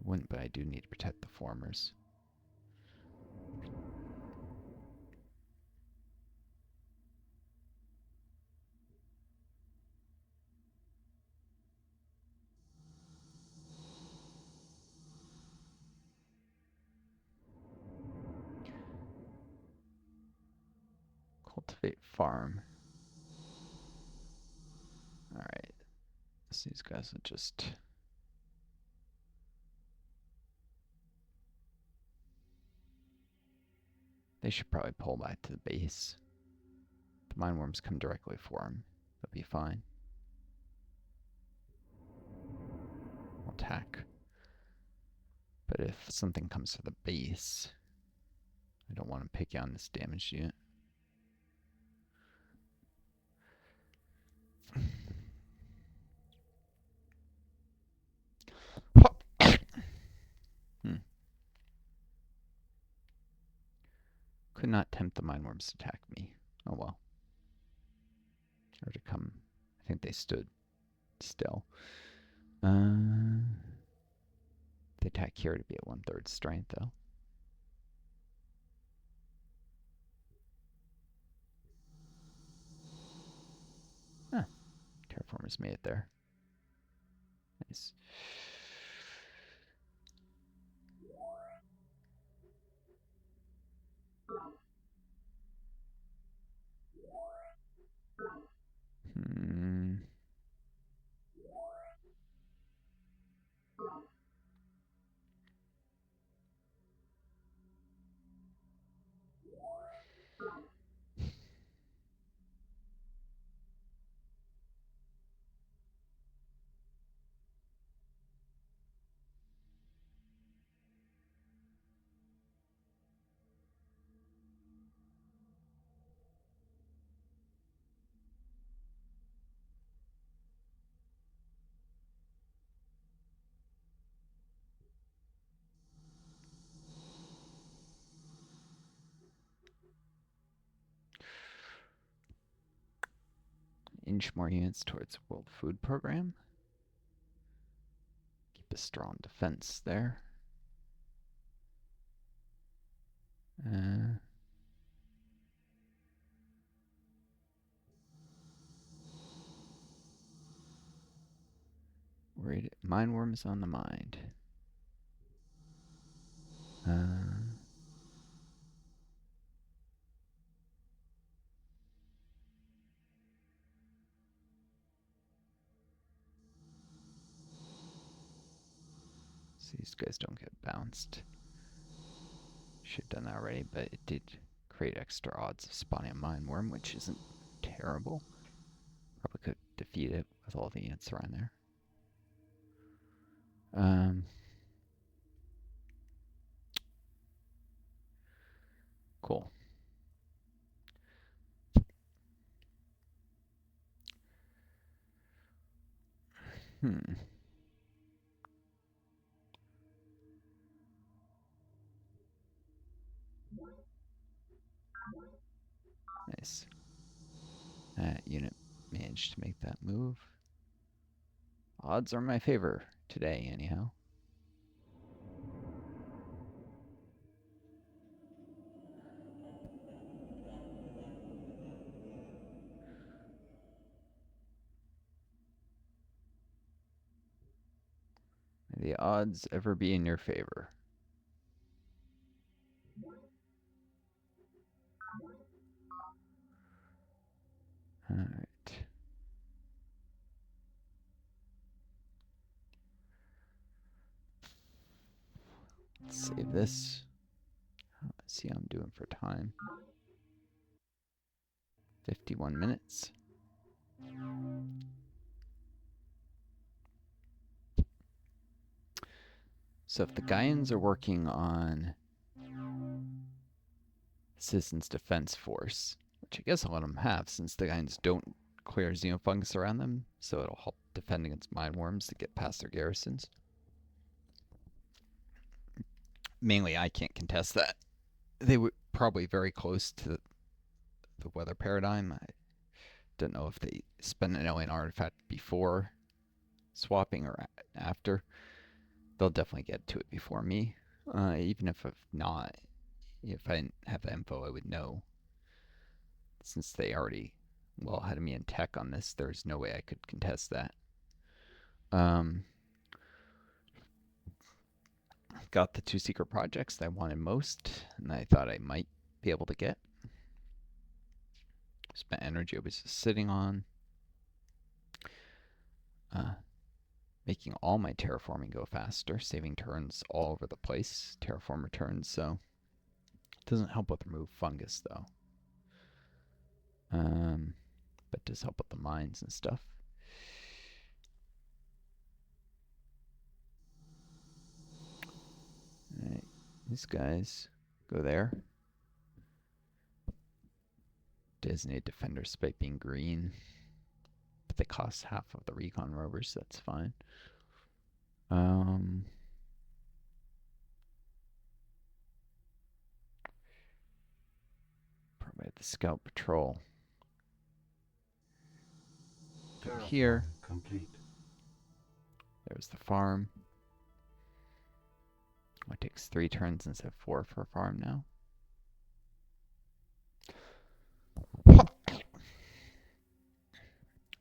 wouldn't, but I do need to protect the formers. Cultivate farm. Alright. So these guys will just... They should probably pull back to the base. The mine worms come directly for them. They'll be fine. I'll attack. But if something comes to the base, I don't want to pick on this damage unit. Could not tempt the mine worms to attack me. Oh well. Or to come. I think they stood still. The attack here to be at 1/3 strength though. Huh. Terraformers made it there. Nice. Inch more units towards World Food Program. Keep a strong defense there. Worried mine worms on the mind. So these guys don't get bounced. Should have done that already, but it did create extra odds of spawning a mine worm, which isn't terrible. Probably could defeat it with all the units around there. Cool. Nice. That unit managed to make that move. Odds are in my favor today, anyhow. the odds ever be in your favor? Alright. Let's save this. Let's see how I'm doing for time. 51 minutes. So if the Gaians are working on Citizens Defense Force, which I guess a lot of them have, since the Gaians don't clear xenofungus around them, so it'll help defend against mind worms to get past their garrisons. Mainly, I can't contest that. They were probably very close to the weather paradigm. I don't know if they spend an alien artifact before swapping or after. They'll definitely get to it before me. Even if not, if I didn't have the info, I would know. Since they already well ahead of me in tech on this, there's no way I could contest that. Got the 2 secret projects that I wanted most, and I thought I might be able to get. Spent energy I was just sitting on. Making all my terraforming go faster, saving turns all over the place, terraformer turns, so it doesn't help with remove fungus though. But does help with the mines and stuff. Alright, these guys go there. Designated defenders despite being green. But they cost half of the Recon Rovers, so that's fine. Probably the scout patrol. Go here. Complete. There's the farm. It takes 3 turns instead of 4 for a farm now.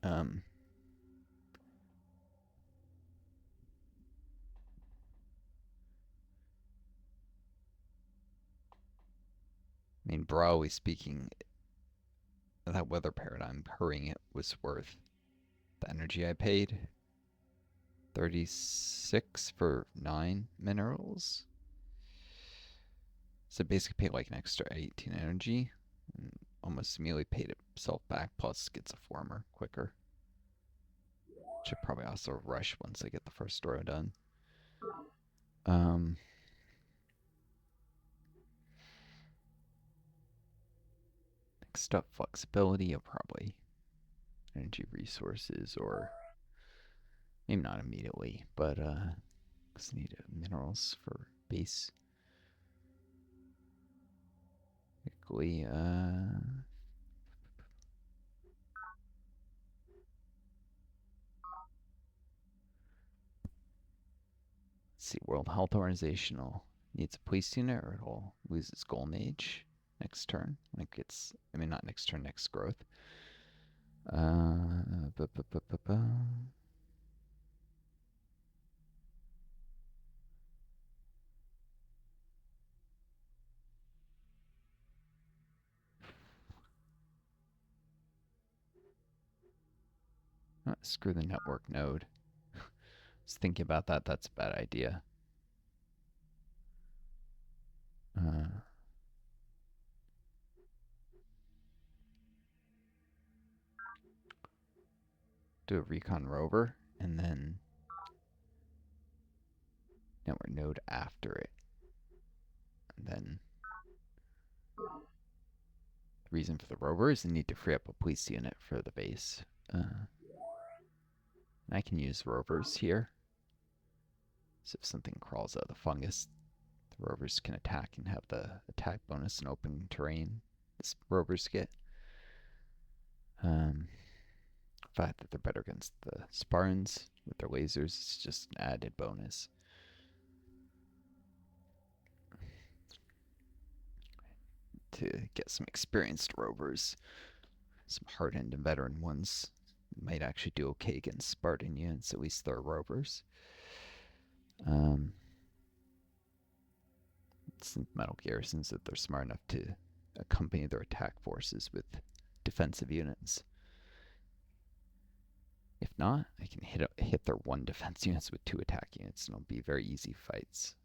I mean, broadly speaking, that weather paradigm, hurrying it was worth the energy I paid. 36 for 9 minerals. So basically paid like an extra 18 energy. And almost immediately paid itself back, plus gets a former quicker. Should probably also rush once I get the first story done. Next up, flexibility, or probably energy resources, or maybe not immediately, but just need minerals for base. Quickly, let's see, World Health Organization needs a police unit, or it'll lose its gold mage next turn. Like I mean, not next turn, next growth. Screw the network node. Just thinking about that, that's a bad idea. Do a Recon Rover, and then network node after it. And then the reason for the rover is the need to free up a police unit for the base. I can use rovers here. So if something crawls out of the fungus, the rovers can attack and have the attack bonus in open terrain. This rovers get. The fact that they're better against the Spartans with their lasers is just an added bonus. To get some experienced rovers, some hardened and veteran ones might actually do okay against Spartan units, at least they're rovers. Some metal garrisons that they're smart enough to accompany their attack forces with defensive units. If not, I can hit their 1 defense units with 2 attack units, and it'll be very easy fights,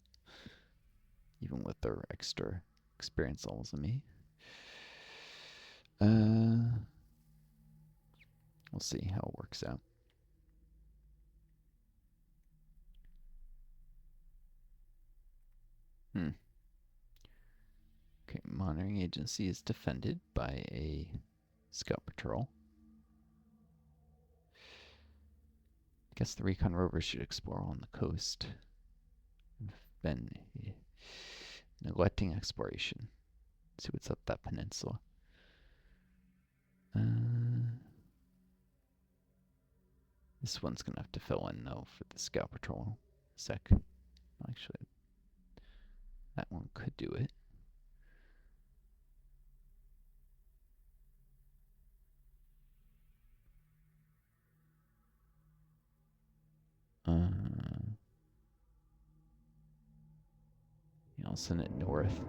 even with their extra experience levels than me. We'll see how it works out. Okay, monitoring agency is defended by a scout patrol. I guess the Recon Rovers should explore on the coast. Been neglecting exploration. See what's up that peninsula. This one's gonna have to fill in though for the scout patrol. Sec. Actually, that one could do it. I'll send it north.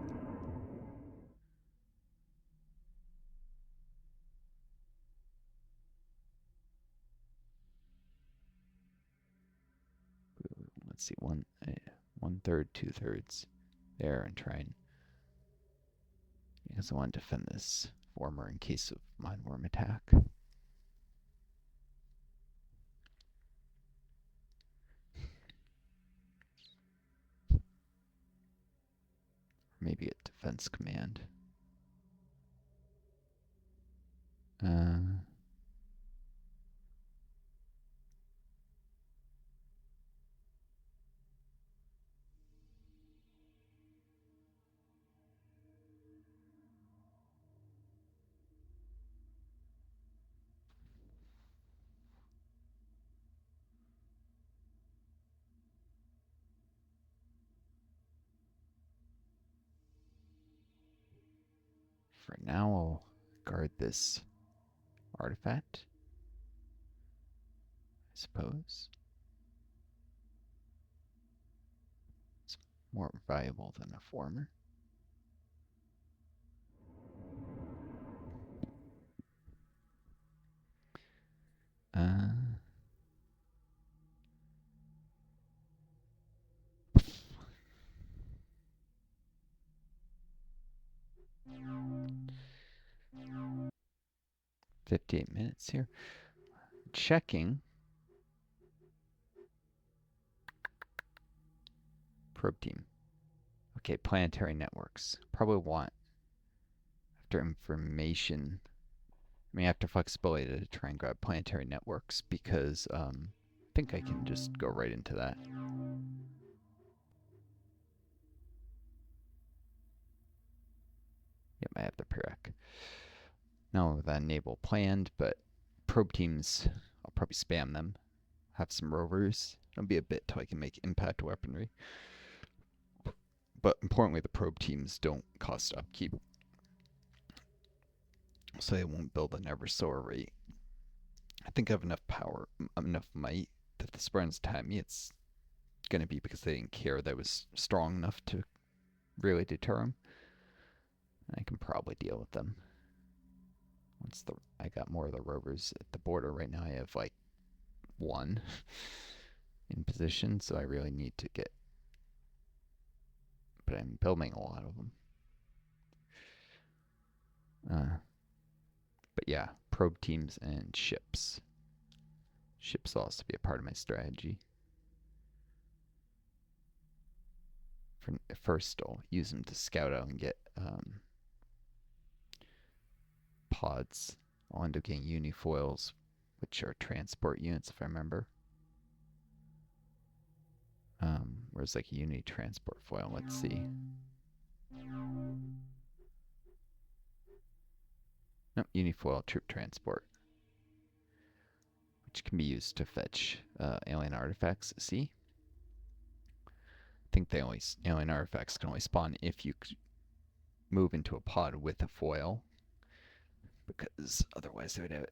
Let's see, 1/3, 2/3 there, and try and, because I want to defend this former in case of mindworm attack. Maybe a defense command. For now, I'll guard this artifact, I suppose. It's more valuable than a former. "58 minutes here. Checking. Probe team. Okay, planetary networks. Probably want, after information, after flexibility, to try and grab planetary networks, because I think I can just go right into that. Yep, I have the Pyrrhic. Now that naval planned, but probe teams, I'll probably spam them. Have some rovers. It'll be a bit till I can make impact weaponry. But importantly, the probe teams don't cost upkeep, so they won't build an ever slower rate. I think I have enough power, enough might, that if the Spartans attack me, it's going to be because they didn't care that I was strong enough to really deter them. And I can probably deal with them. Once I got more of the rovers at the border. Right now I have like 1 in position, so I really need to get, but I'm building a lot of them. But yeah, probe teams and ships. Ships will also be a part of my strategy. First, I'll use them to scout out and get pods. I'll end up getting unifoils, which are transport units, if I remember. Where's like a uni transport foil? Let's see. Nope, unifoil troop transport, which can be used to fetch alien artifacts. See? I think alien artifacts can only spawn if you move into a pod with a foil, because otherwise they'd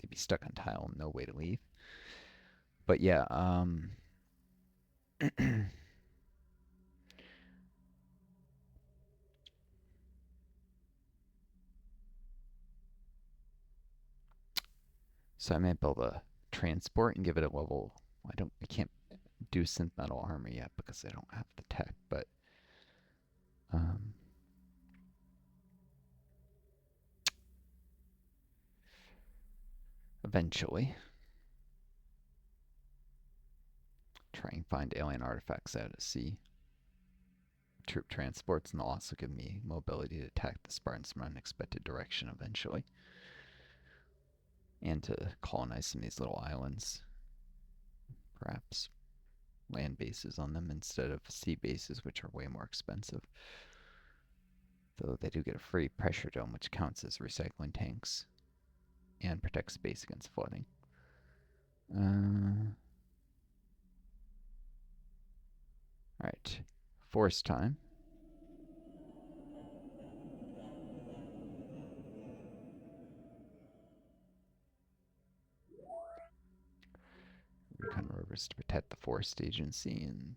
be stuck on tile and no way to leave. But yeah, So I might build a transport and give it a level. I can't do synth metal armor yet because I don't have the tech, but um, eventually try and find alien artifacts out at sea. Troop transports, and they'll also give me mobility to attack the Spartans from an unexpected direction eventually. And to colonize some of these little islands. Perhaps land bases on them instead of sea bases, which are way more expensive. Though they do get a free pressure dome, which counts as recycling tanks and protects base against flooding. Alright, force time. Recon Rovers to protect the forest agency and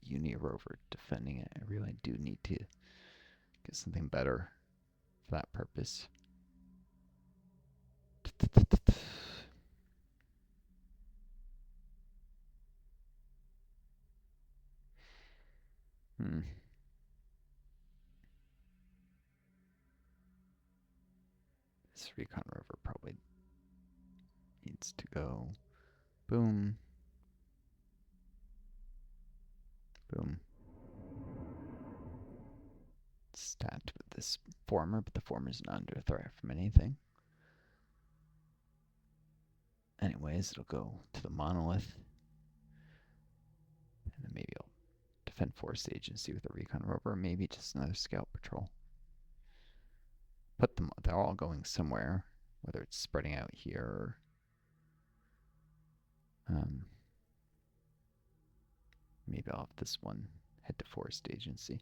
Uni Rover defending it. I really do need to get something better for that purpose. This Recon Rover probably needs to go. Boom. Boom. Stacked with this former, but the former's not under threat from anything. Anyways, it'll go to the monolith. And then maybe I'll defend forest agency with a Recon Rover, maybe just another scout patrol. Put them, they're all going somewhere, whether it's spreading out here or maybe I'll have this one head to forest agency.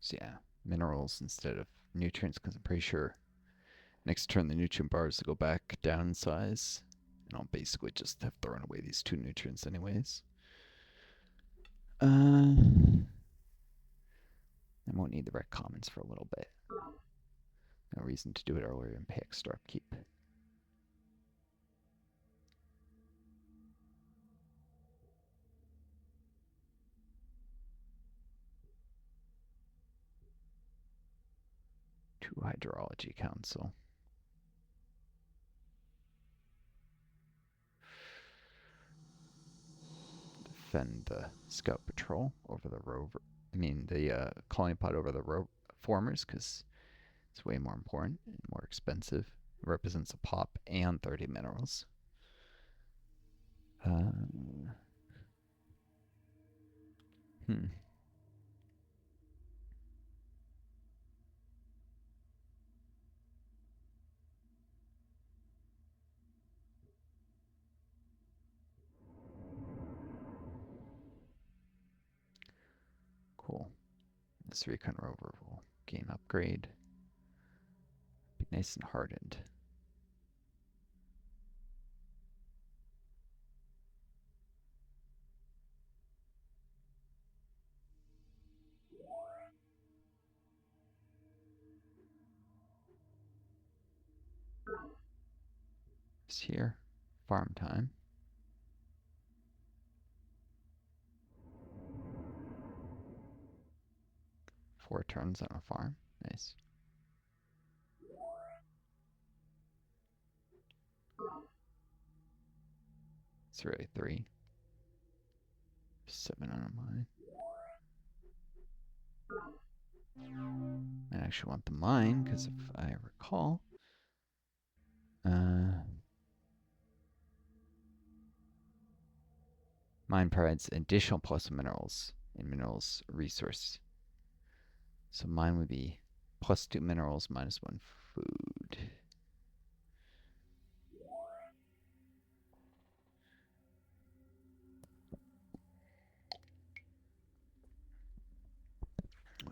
So yeah, minerals instead of nutrients, because I'm pretty sure next turn the nutrient bars will go back down in size. And I'll basically just have thrown away these 2 nutrients anyways. I won't need the red commons for a little bit. No reason to do it earlier and pay extra upkeep. To Hydrology Council. Defend the Scout Patrol over the rover. I mean, the colony pod over the formers, because it's way more important and more expensive. It represents a pop and 30 minerals. Cool. This Recon Rover will gain upgrade. Be nice and hardened. It's here. Farm time. Four turns on a farm. Nice. It's really 3. 7 on a mine. I actually want the mine, because if I recall, Mine provides additional plus minerals in minerals resource. So mine would be +2 minerals, -1 food.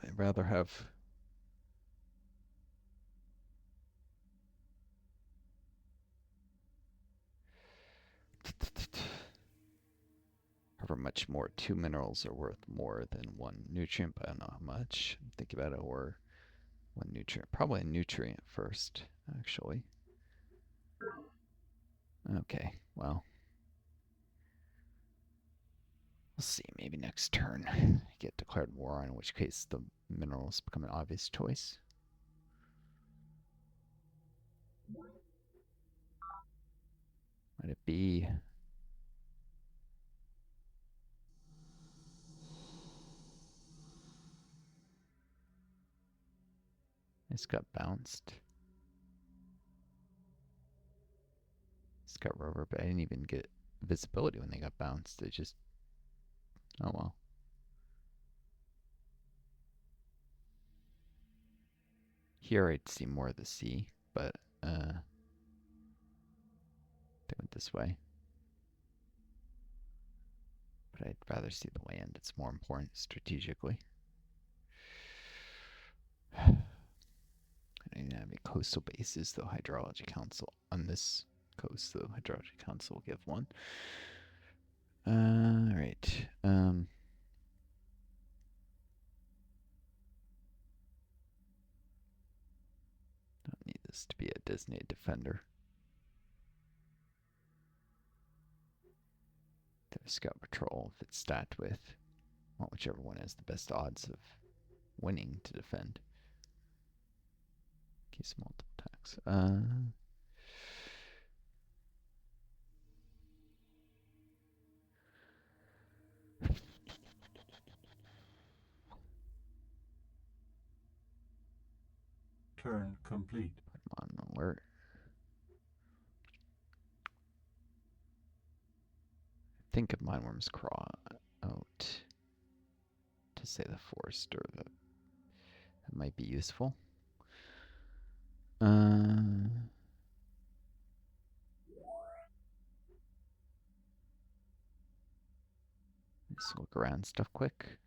I'd rather have however much more 2 minerals are worth more than 1 nutrient, but I don't know how much. Think about it, or 1 nutrient. Probably a nutrient first, actually. Okay, well. We'll see, maybe next turn get declared war on, in which case the minerals become an obvious choice. Might it be? It's got bounced. It's got rover, but I didn't even get visibility when they got bounced. They just, oh well. Here I'd see more of the sea, but they went this way. But I'd rather see the land. It's more important strategically. I didn't have any coastal bases, though Hydrology Council on this coast, though Hydrology Council will give one. Alright. Don't need this to be a designated defender. There's Scout Patrol if it's stacked with, well, whichever one has the best odds of winning to defend. Case multiple attacks. Turn complete. Put them on alert. I think if Mindworms crawl out to say the forest, or that might be useful. Just look around stuff quick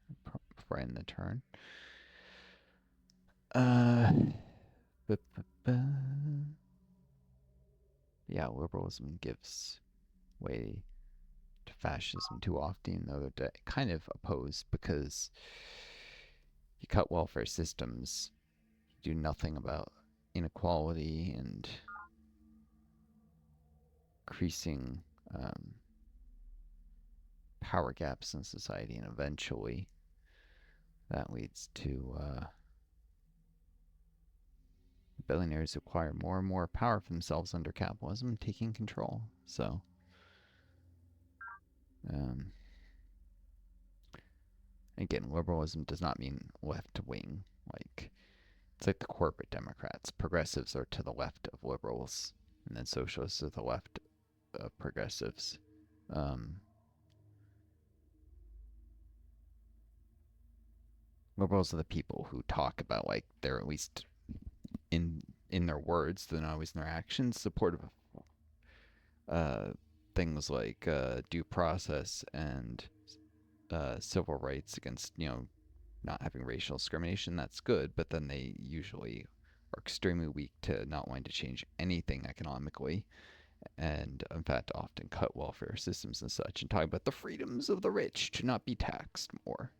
before I end the turn. Yeah, liberalism gives way to fascism too often, though they're kind of opposed, because you cut welfare systems, you do nothing about inequality and increasing power gaps in society, and eventually that leads to billionaires acquire more and more power for themselves under capitalism, taking control. So, again, liberalism does not mean left wing. Like, it's like the corporate Democrats. Progressives are to the left of liberals, and then socialists are to the left of progressives. Liberals are the people who talk about, like, they're at least in their words, they're not always in their actions, supportive of things like due process and civil rights against, not having racial discrimination. That's good, but then they usually are extremely weak to not wanting to change anything economically, and in fact often cut welfare systems and such, and talk about the freedoms of the rich to not be taxed more.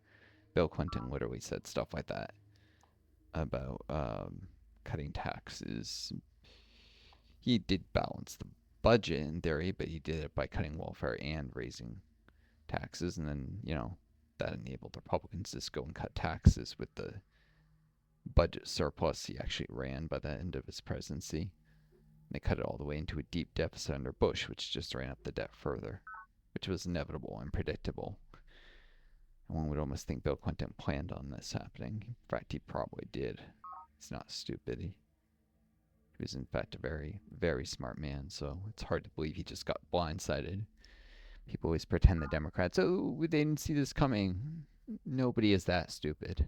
Bill Clinton literally said stuff like that about cutting taxes. He did balance the budget in theory, but he did it by cutting welfare and raising taxes, and then, that enabled Republicans to just go and cut taxes with the budget surplus he actually ran by the end of his presidency. And they cut it all the way into a deep deficit under Bush, which just ran up the debt further, which was inevitable and predictable. And one would almost think Bill Clinton planned on this happening. In fact, he probably did. He's not stupid. He was, in fact, a very, very smart man, so it's hard to believe he just got blindsided People always pretend the Democrats, oh, they didn't see this coming. Nobody is that stupid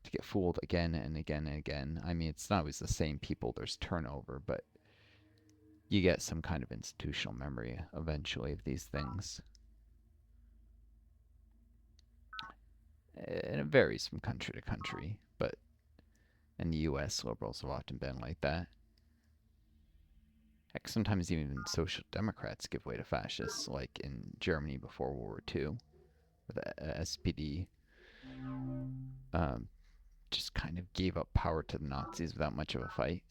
to get fooled again and again and again. I mean, it's not always the same people. There's turnover, but you get some kind of institutional memory eventually of these things. And it varies from country to country, but in the US, liberals have often been like that. Heck, sometimes even social democrats give way to fascists, like in Germany before World War II, where the SPD just kind of gave up power to the Nazis without much of a fight.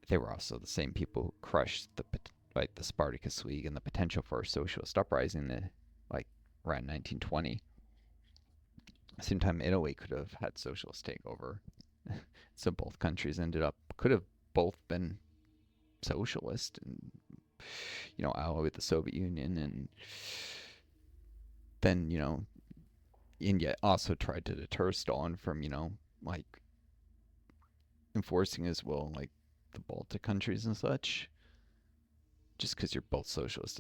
They were also the same people who crushed the Spartacus League and the potential for a socialist uprising like around 1920. Same time Italy could have had socialist takeover. So both countries could have both been socialist and, allied with the Soviet Union, and then, India also tried to deter Stalin from, like enforcing his will, like the Baltic countries and such. Just because you're both socialist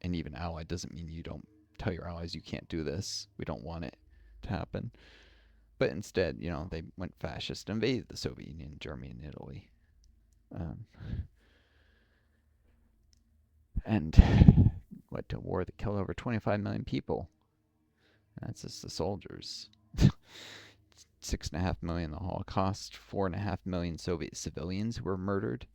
and even allied doesn't mean you don't tell your allies you can't do this. We don't want it to happen. But instead, they went fascist and invaded the Soviet Union, Germany, and Italy. And led to a war that killed over 25 million people. That's just the soldiers. 6.5 million in the Holocaust, 4.5 million Soviet civilians who were murdered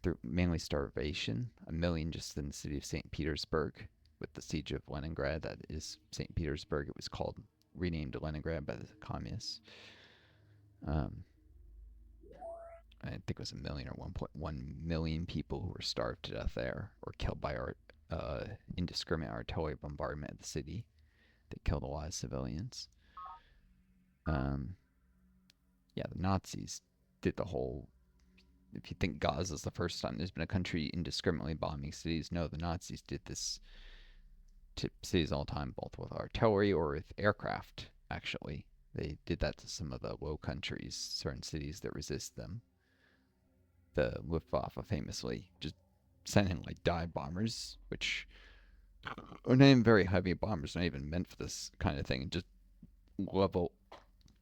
through mainly starvation, 1 million just in the city of St. Petersburg with the siege of Leningrad. That is St. Petersburg. It was renamed Leningrad by the communists. I think it was 1 million or 1.1 million people who were starved to death there or killed by indiscriminate artillery bombardment of the city that killed a lot of civilians. The Nazis did the whole. If you think Gaza is the first time there's been a country indiscriminately bombing cities, no, the Nazis did this to cities all the time, both with artillery or with aircraft, actually. They did that to some of the Low Countries, certain cities that resist them. The Luftwaffe famously just sent in like dive bombers, which are not even very heavy bombers, not even meant for this kind of thing, and just leveled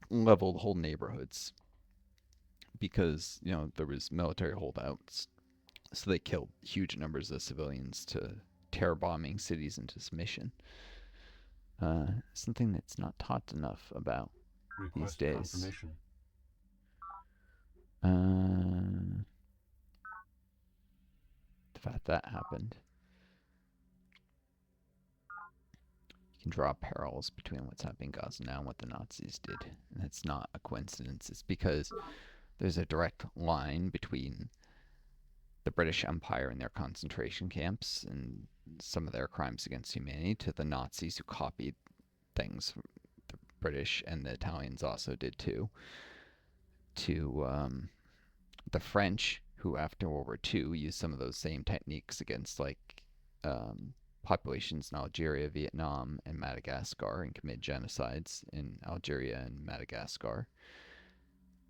whole neighborhoods because there was military holdouts, so they killed huge numbers of civilians to terror bombing cities into submission. Something that's not taught enough about these days. Confirmation. The fact that happened. You can draw parallels between what's happening in Gaza now and what the Nazis did, and it's not a coincidence. It's because there's a direct line between the British Empire and their concentration camps and some of their crimes against humanity to the Nazis who copied things the British, and the Italians also did too, to the French, who after World War II used some of those same techniques against populations in Algeria, Vietnam, and Madagascar, and committed genocides in Algeria and Madagascar.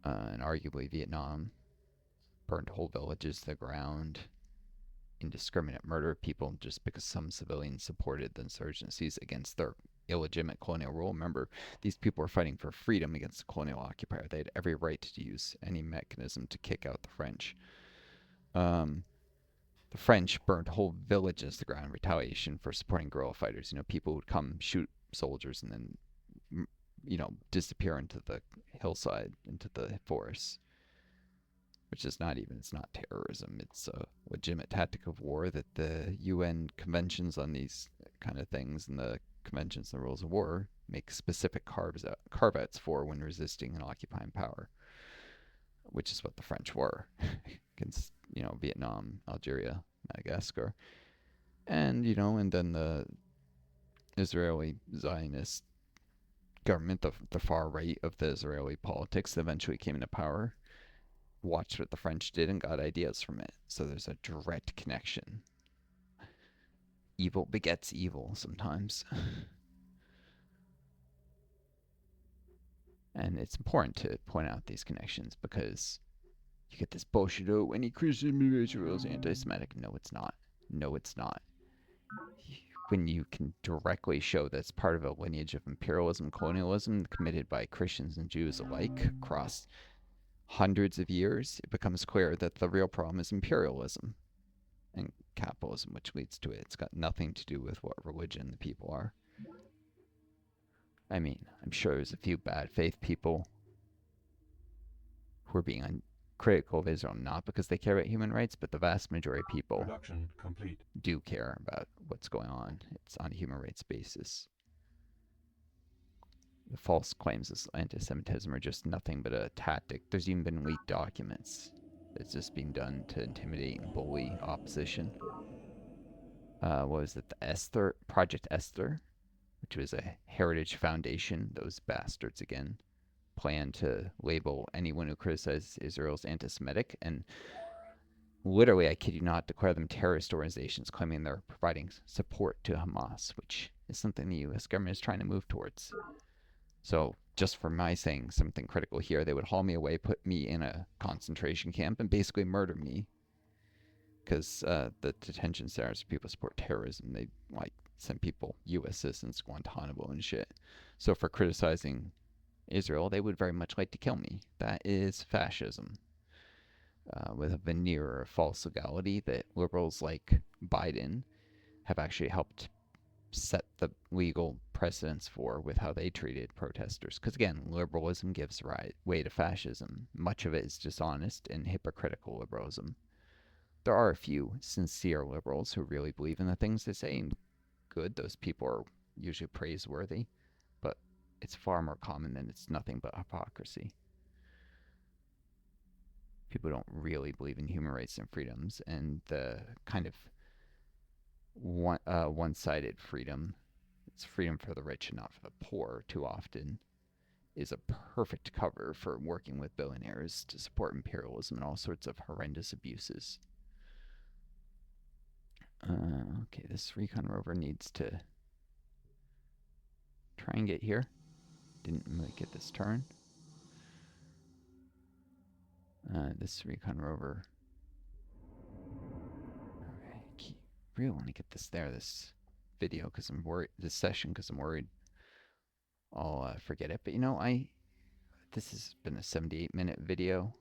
And arguably Vietnam burned whole villages to the ground, indiscriminate murder of people just because some civilians supported the insurgencies against their illegitimate colonial rule. Remember, these people were fighting for freedom against the colonial occupier. They had every right to use any mechanism to kick out the French. The French burned whole villages to the ground in retaliation for supporting guerrilla fighters. People would come shoot soldiers and then, disappear into the hillside, into the forest. Which is it's not terrorism. It's a legitimate tactic of war that the UN conventions on these kind of things and the conventions and the rules of war make specific carve-outs for when resisting and occupying power, which is what the French were against, Vietnam, Algeria, Madagascar. And, and then the Israeli Zionist government, the far right of the Israeli politics, eventually came into power, watched what the French did and got ideas from it. So there's a direct connection. Evil begets evil sometimes. And it's important to point out these connections because You get this bullshit, oh, any Christian in Israel is anti-Semitic. No, it's not. No, it's not. When you can directly show that's part of a lineage of imperialism, colonialism committed by Christians and Jews alike across hundreds of years, it becomes clear that the real problem is imperialism and capitalism, which leads to it. It's got nothing to do with what religion the people are. I mean, I'm sure there's a few bad faith people who are being critical of Israel, not because they care about human rights, but the vast majority of people Production complete. do care about what's going on. It's on a human rights basis. The false claims of anti-Semitism are just nothing but a tactic. There's even been leaked documents that's just being done to intimidate and bully opposition. What was it? The Project Esther, which was a heritage foundation. Those bastards again plan to label anyone who criticizes Israel as anti-Semitic, and literally, I kid you not, declare them terrorist organizations, claiming they're providing support to Hamas, which is something the U.S. government is trying to move towards. So just for my saying something critical here, they would haul me away, put me in a concentration camp, and basically murder me. Because the detention centers, people support terrorism. They send people, U.S. citizens, to Guantanamo and shit. So for criticizing Israel, they would very much like to kill me. That is fascism. With a veneer of false legality that liberals like Biden have actually helped set the legal precedents for with how they treated protesters. Because again, liberalism gives way to fascism. Much of it is dishonest and hypocritical liberalism. There are a few sincere liberals who really believe in the things they say, and good, those people are usually praiseworthy, but it's far more common than it's nothing but hypocrisy. People don't really believe in human rights and freedoms, and the kind of one-sided freedom, it's freedom for the rich and not for the poor too often, is a perfect cover for working with billionaires to support imperialism and all sorts of horrendous abuses. Okay, this Recon Rover needs to try and get here. Didn't really get this turn. This Recon Rover. Okay, really want to get this there, this video, because I'm worried, this session, because I'm worried I'll forget it. But you know, this has been a 78-minute video.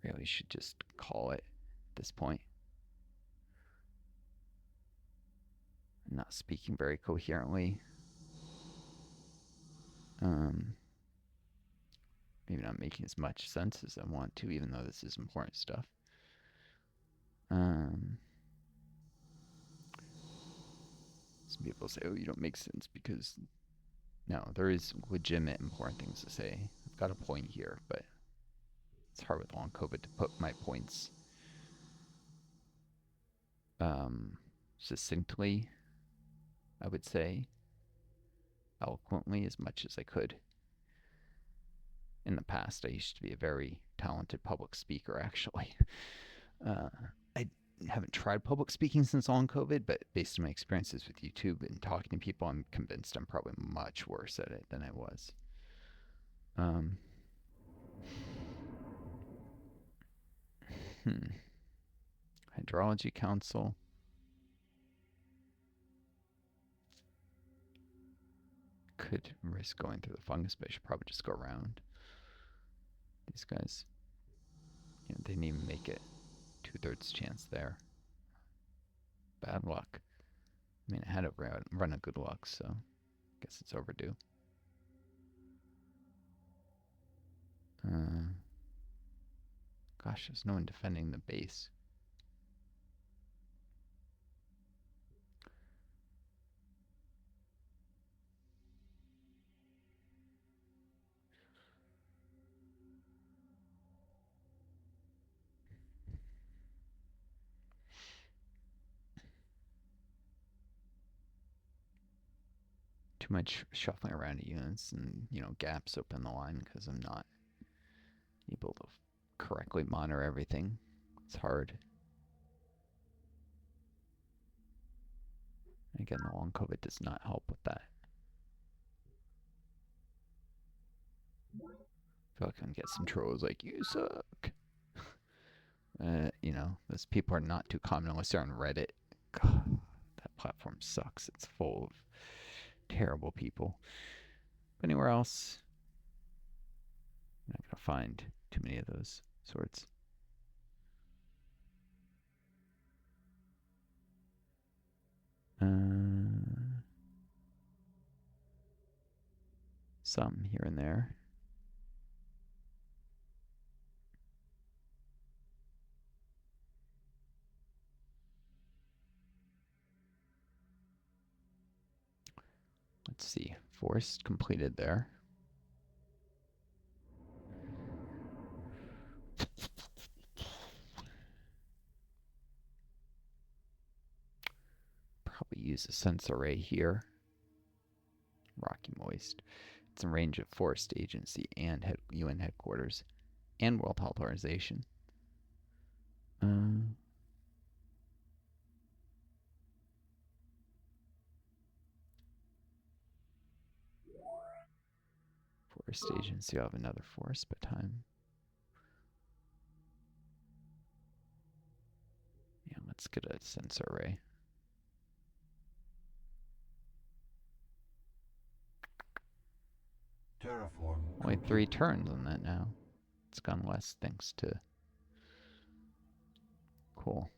Really should just call it at this point. I'm not speaking very coherently. Maybe not making as much sense as I want to, even though this is important stuff. Some people say, oh, you don't make sense because... No, there is legitimate important things to say. I've got a point here, but it's hard with long COVID to put my points succinctly, I would say, eloquently as much as I could. In the past, I used to be a very talented public speaker, actually. I haven't tried public speaking since long COVID, but based on my experiences with YouTube and talking to people, I'm convinced I'm probably much worse at it than I was. Hydrology Council. Could risk going through the fungus, but I should probably just go around. These guys, you know, they didn't even make it. 2/3 chance there. Bad luck. I mean, I had a run of good luck, so I guess it's overdue. Gosh, there's no one defending the base. Too much shuffling around of units and, you know, gaps open the line because I'm not able to correctly monitor everything. It's hard. Again, the long COVID does not help with that. Fucking get some trolls like, you suck. You know, those people are not too common unless they're on Reddit. God, that platform sucks. It's full of terrible people. But anywhere else, I'm not gonna find too many of those sorts. Some here and there. Let's see. Forest completed there. Probably use a sense array here. Rocky Moist. It's in range of Forest Agency and UN headquarters and World Health Organization. Forest Agency, I'll have another forest by time. Yeah, let's get a sensor array. Terraform Only complete. 3 turns on that now. It's gone less thanks to... Cool.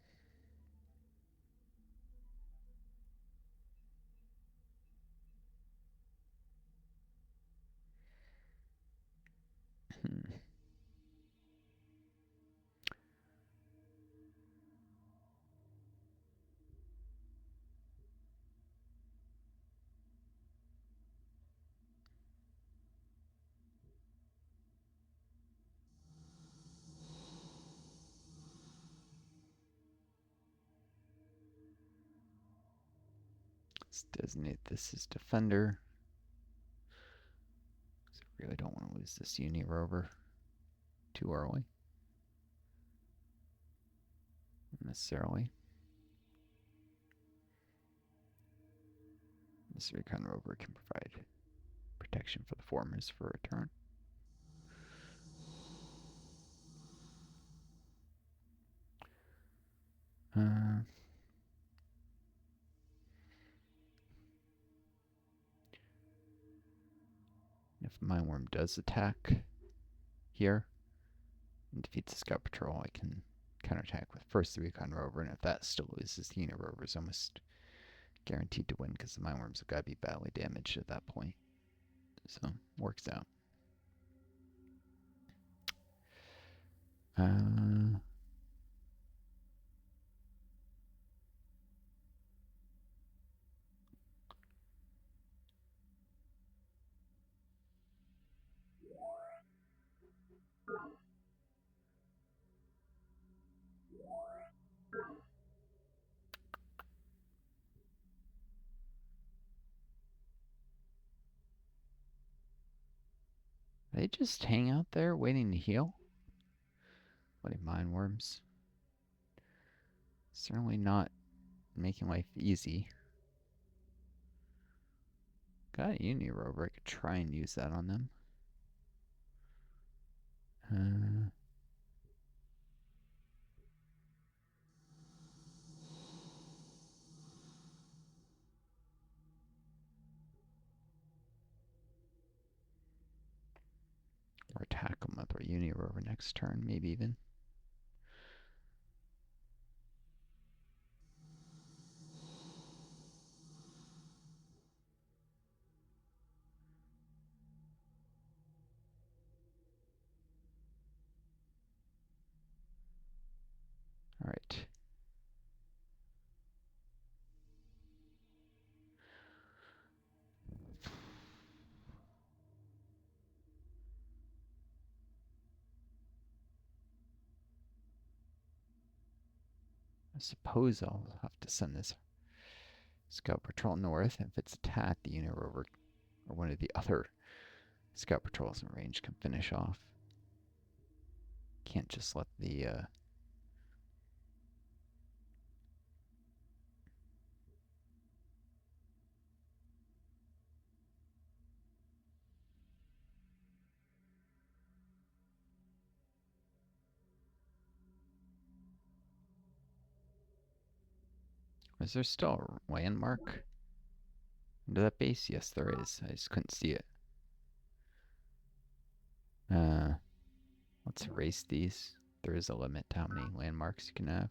Let's designate this as Defender. I really don't want to lose this Uni Rover too early. Necessarily. This Recon Rover can provide protection for the formers for a turn. If Mindworm does attack here and defeats the Scout Patrol, I can counterattack with first the Recon Rover, and if that still loses, the Unit Rover is almost guaranteed to win because the Mindworms have got to be badly damaged at that point. So, works out. They just hang out there waiting to heal? Bloody Mindworms. Certainly not making life easy. Got a Uni Rover. I could try and use that on them. Or attack them with our Uni Rover next turn, maybe even. Alright. I suppose I'll have to send this Scout Patrol north. If it's attacked, the Unit Rover or one of the other Scout Patrols in range can finish off. Can't just let the Is there still a landmark under that base? Yes, there is. I just couldn't see it. Let's erase these. There is a limit to how many landmarks you can have.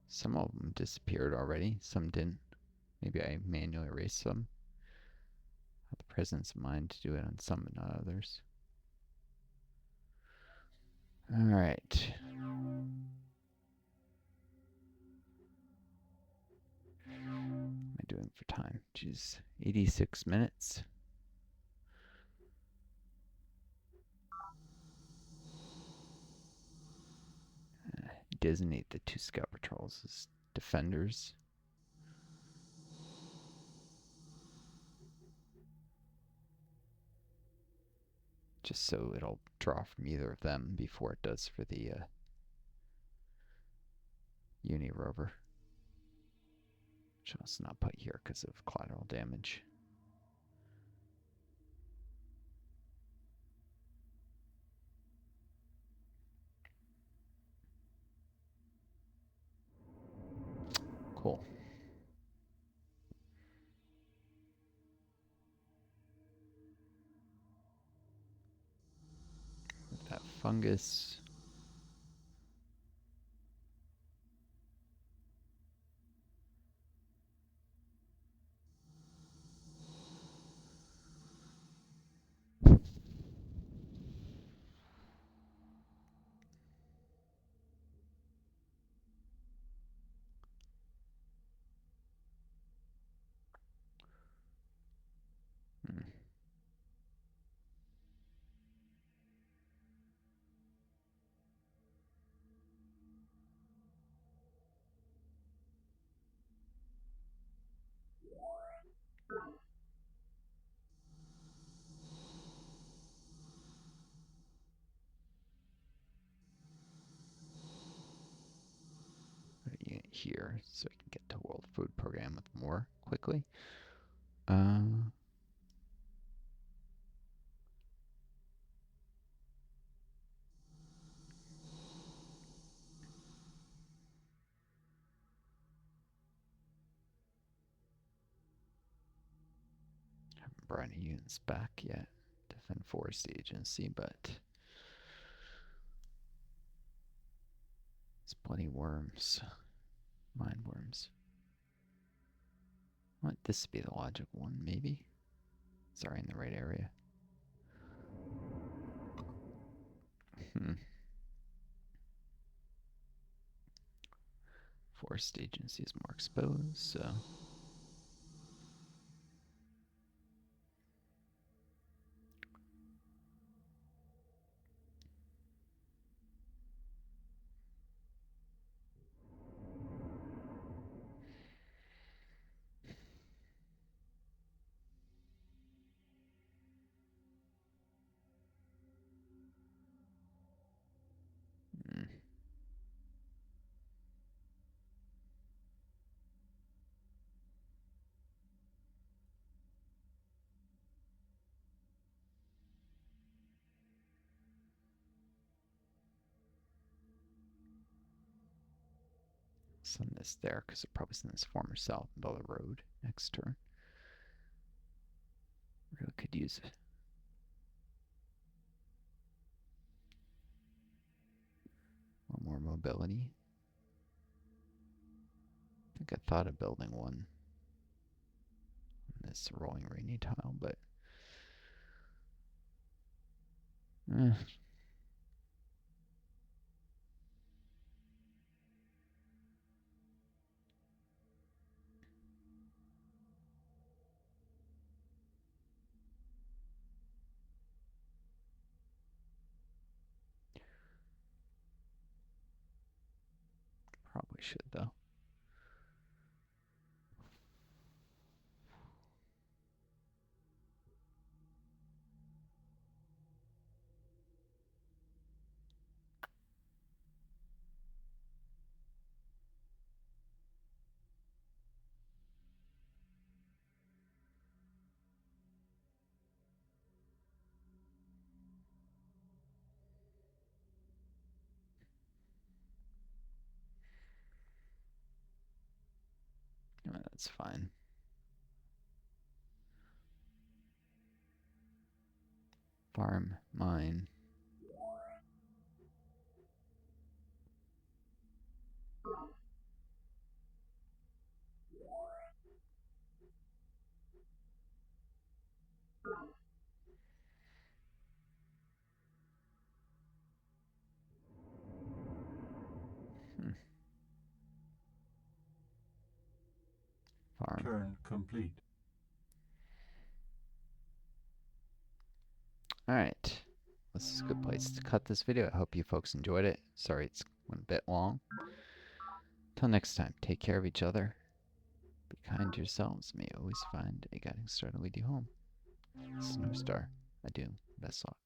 Some of them disappeared already. Some didn't. Maybe I manually erased them. I have the presence of mind to do it on some but not others. Alright. What am I doing for time? Jeez, 86 minutes. Designate the 2 scout patrols as defenders. Just so it'll draw from either of them before it does for the Uni Rover. Which I'll also not put here because of collateral damage. Cool. With that fungus. Here, so I can get to World Food Program with more quickly. Haven't brought any units back yet. Defend Forest Agency, but it's plenty worms. Mine worms. Want this to be the logical one, maybe? Sorry, in the right area. Forest Agency is more exposed, so. Send this there because it probably send this former south and build a road next turn. Really could use it. More mobility. I think I thought of building one on this rolling rainy tile, but Probably should, though. Yeah, that's fine. Farm, mine. Farm. Turn complete. Alright. This is a good place to cut this video. I hope you folks enjoyed it. Sorry it's went a bit long. Till next time, take care of each other. Be kind to yourselves. May you always find a guiding star to lead you home. This is Northstar. Adieu. Best luck.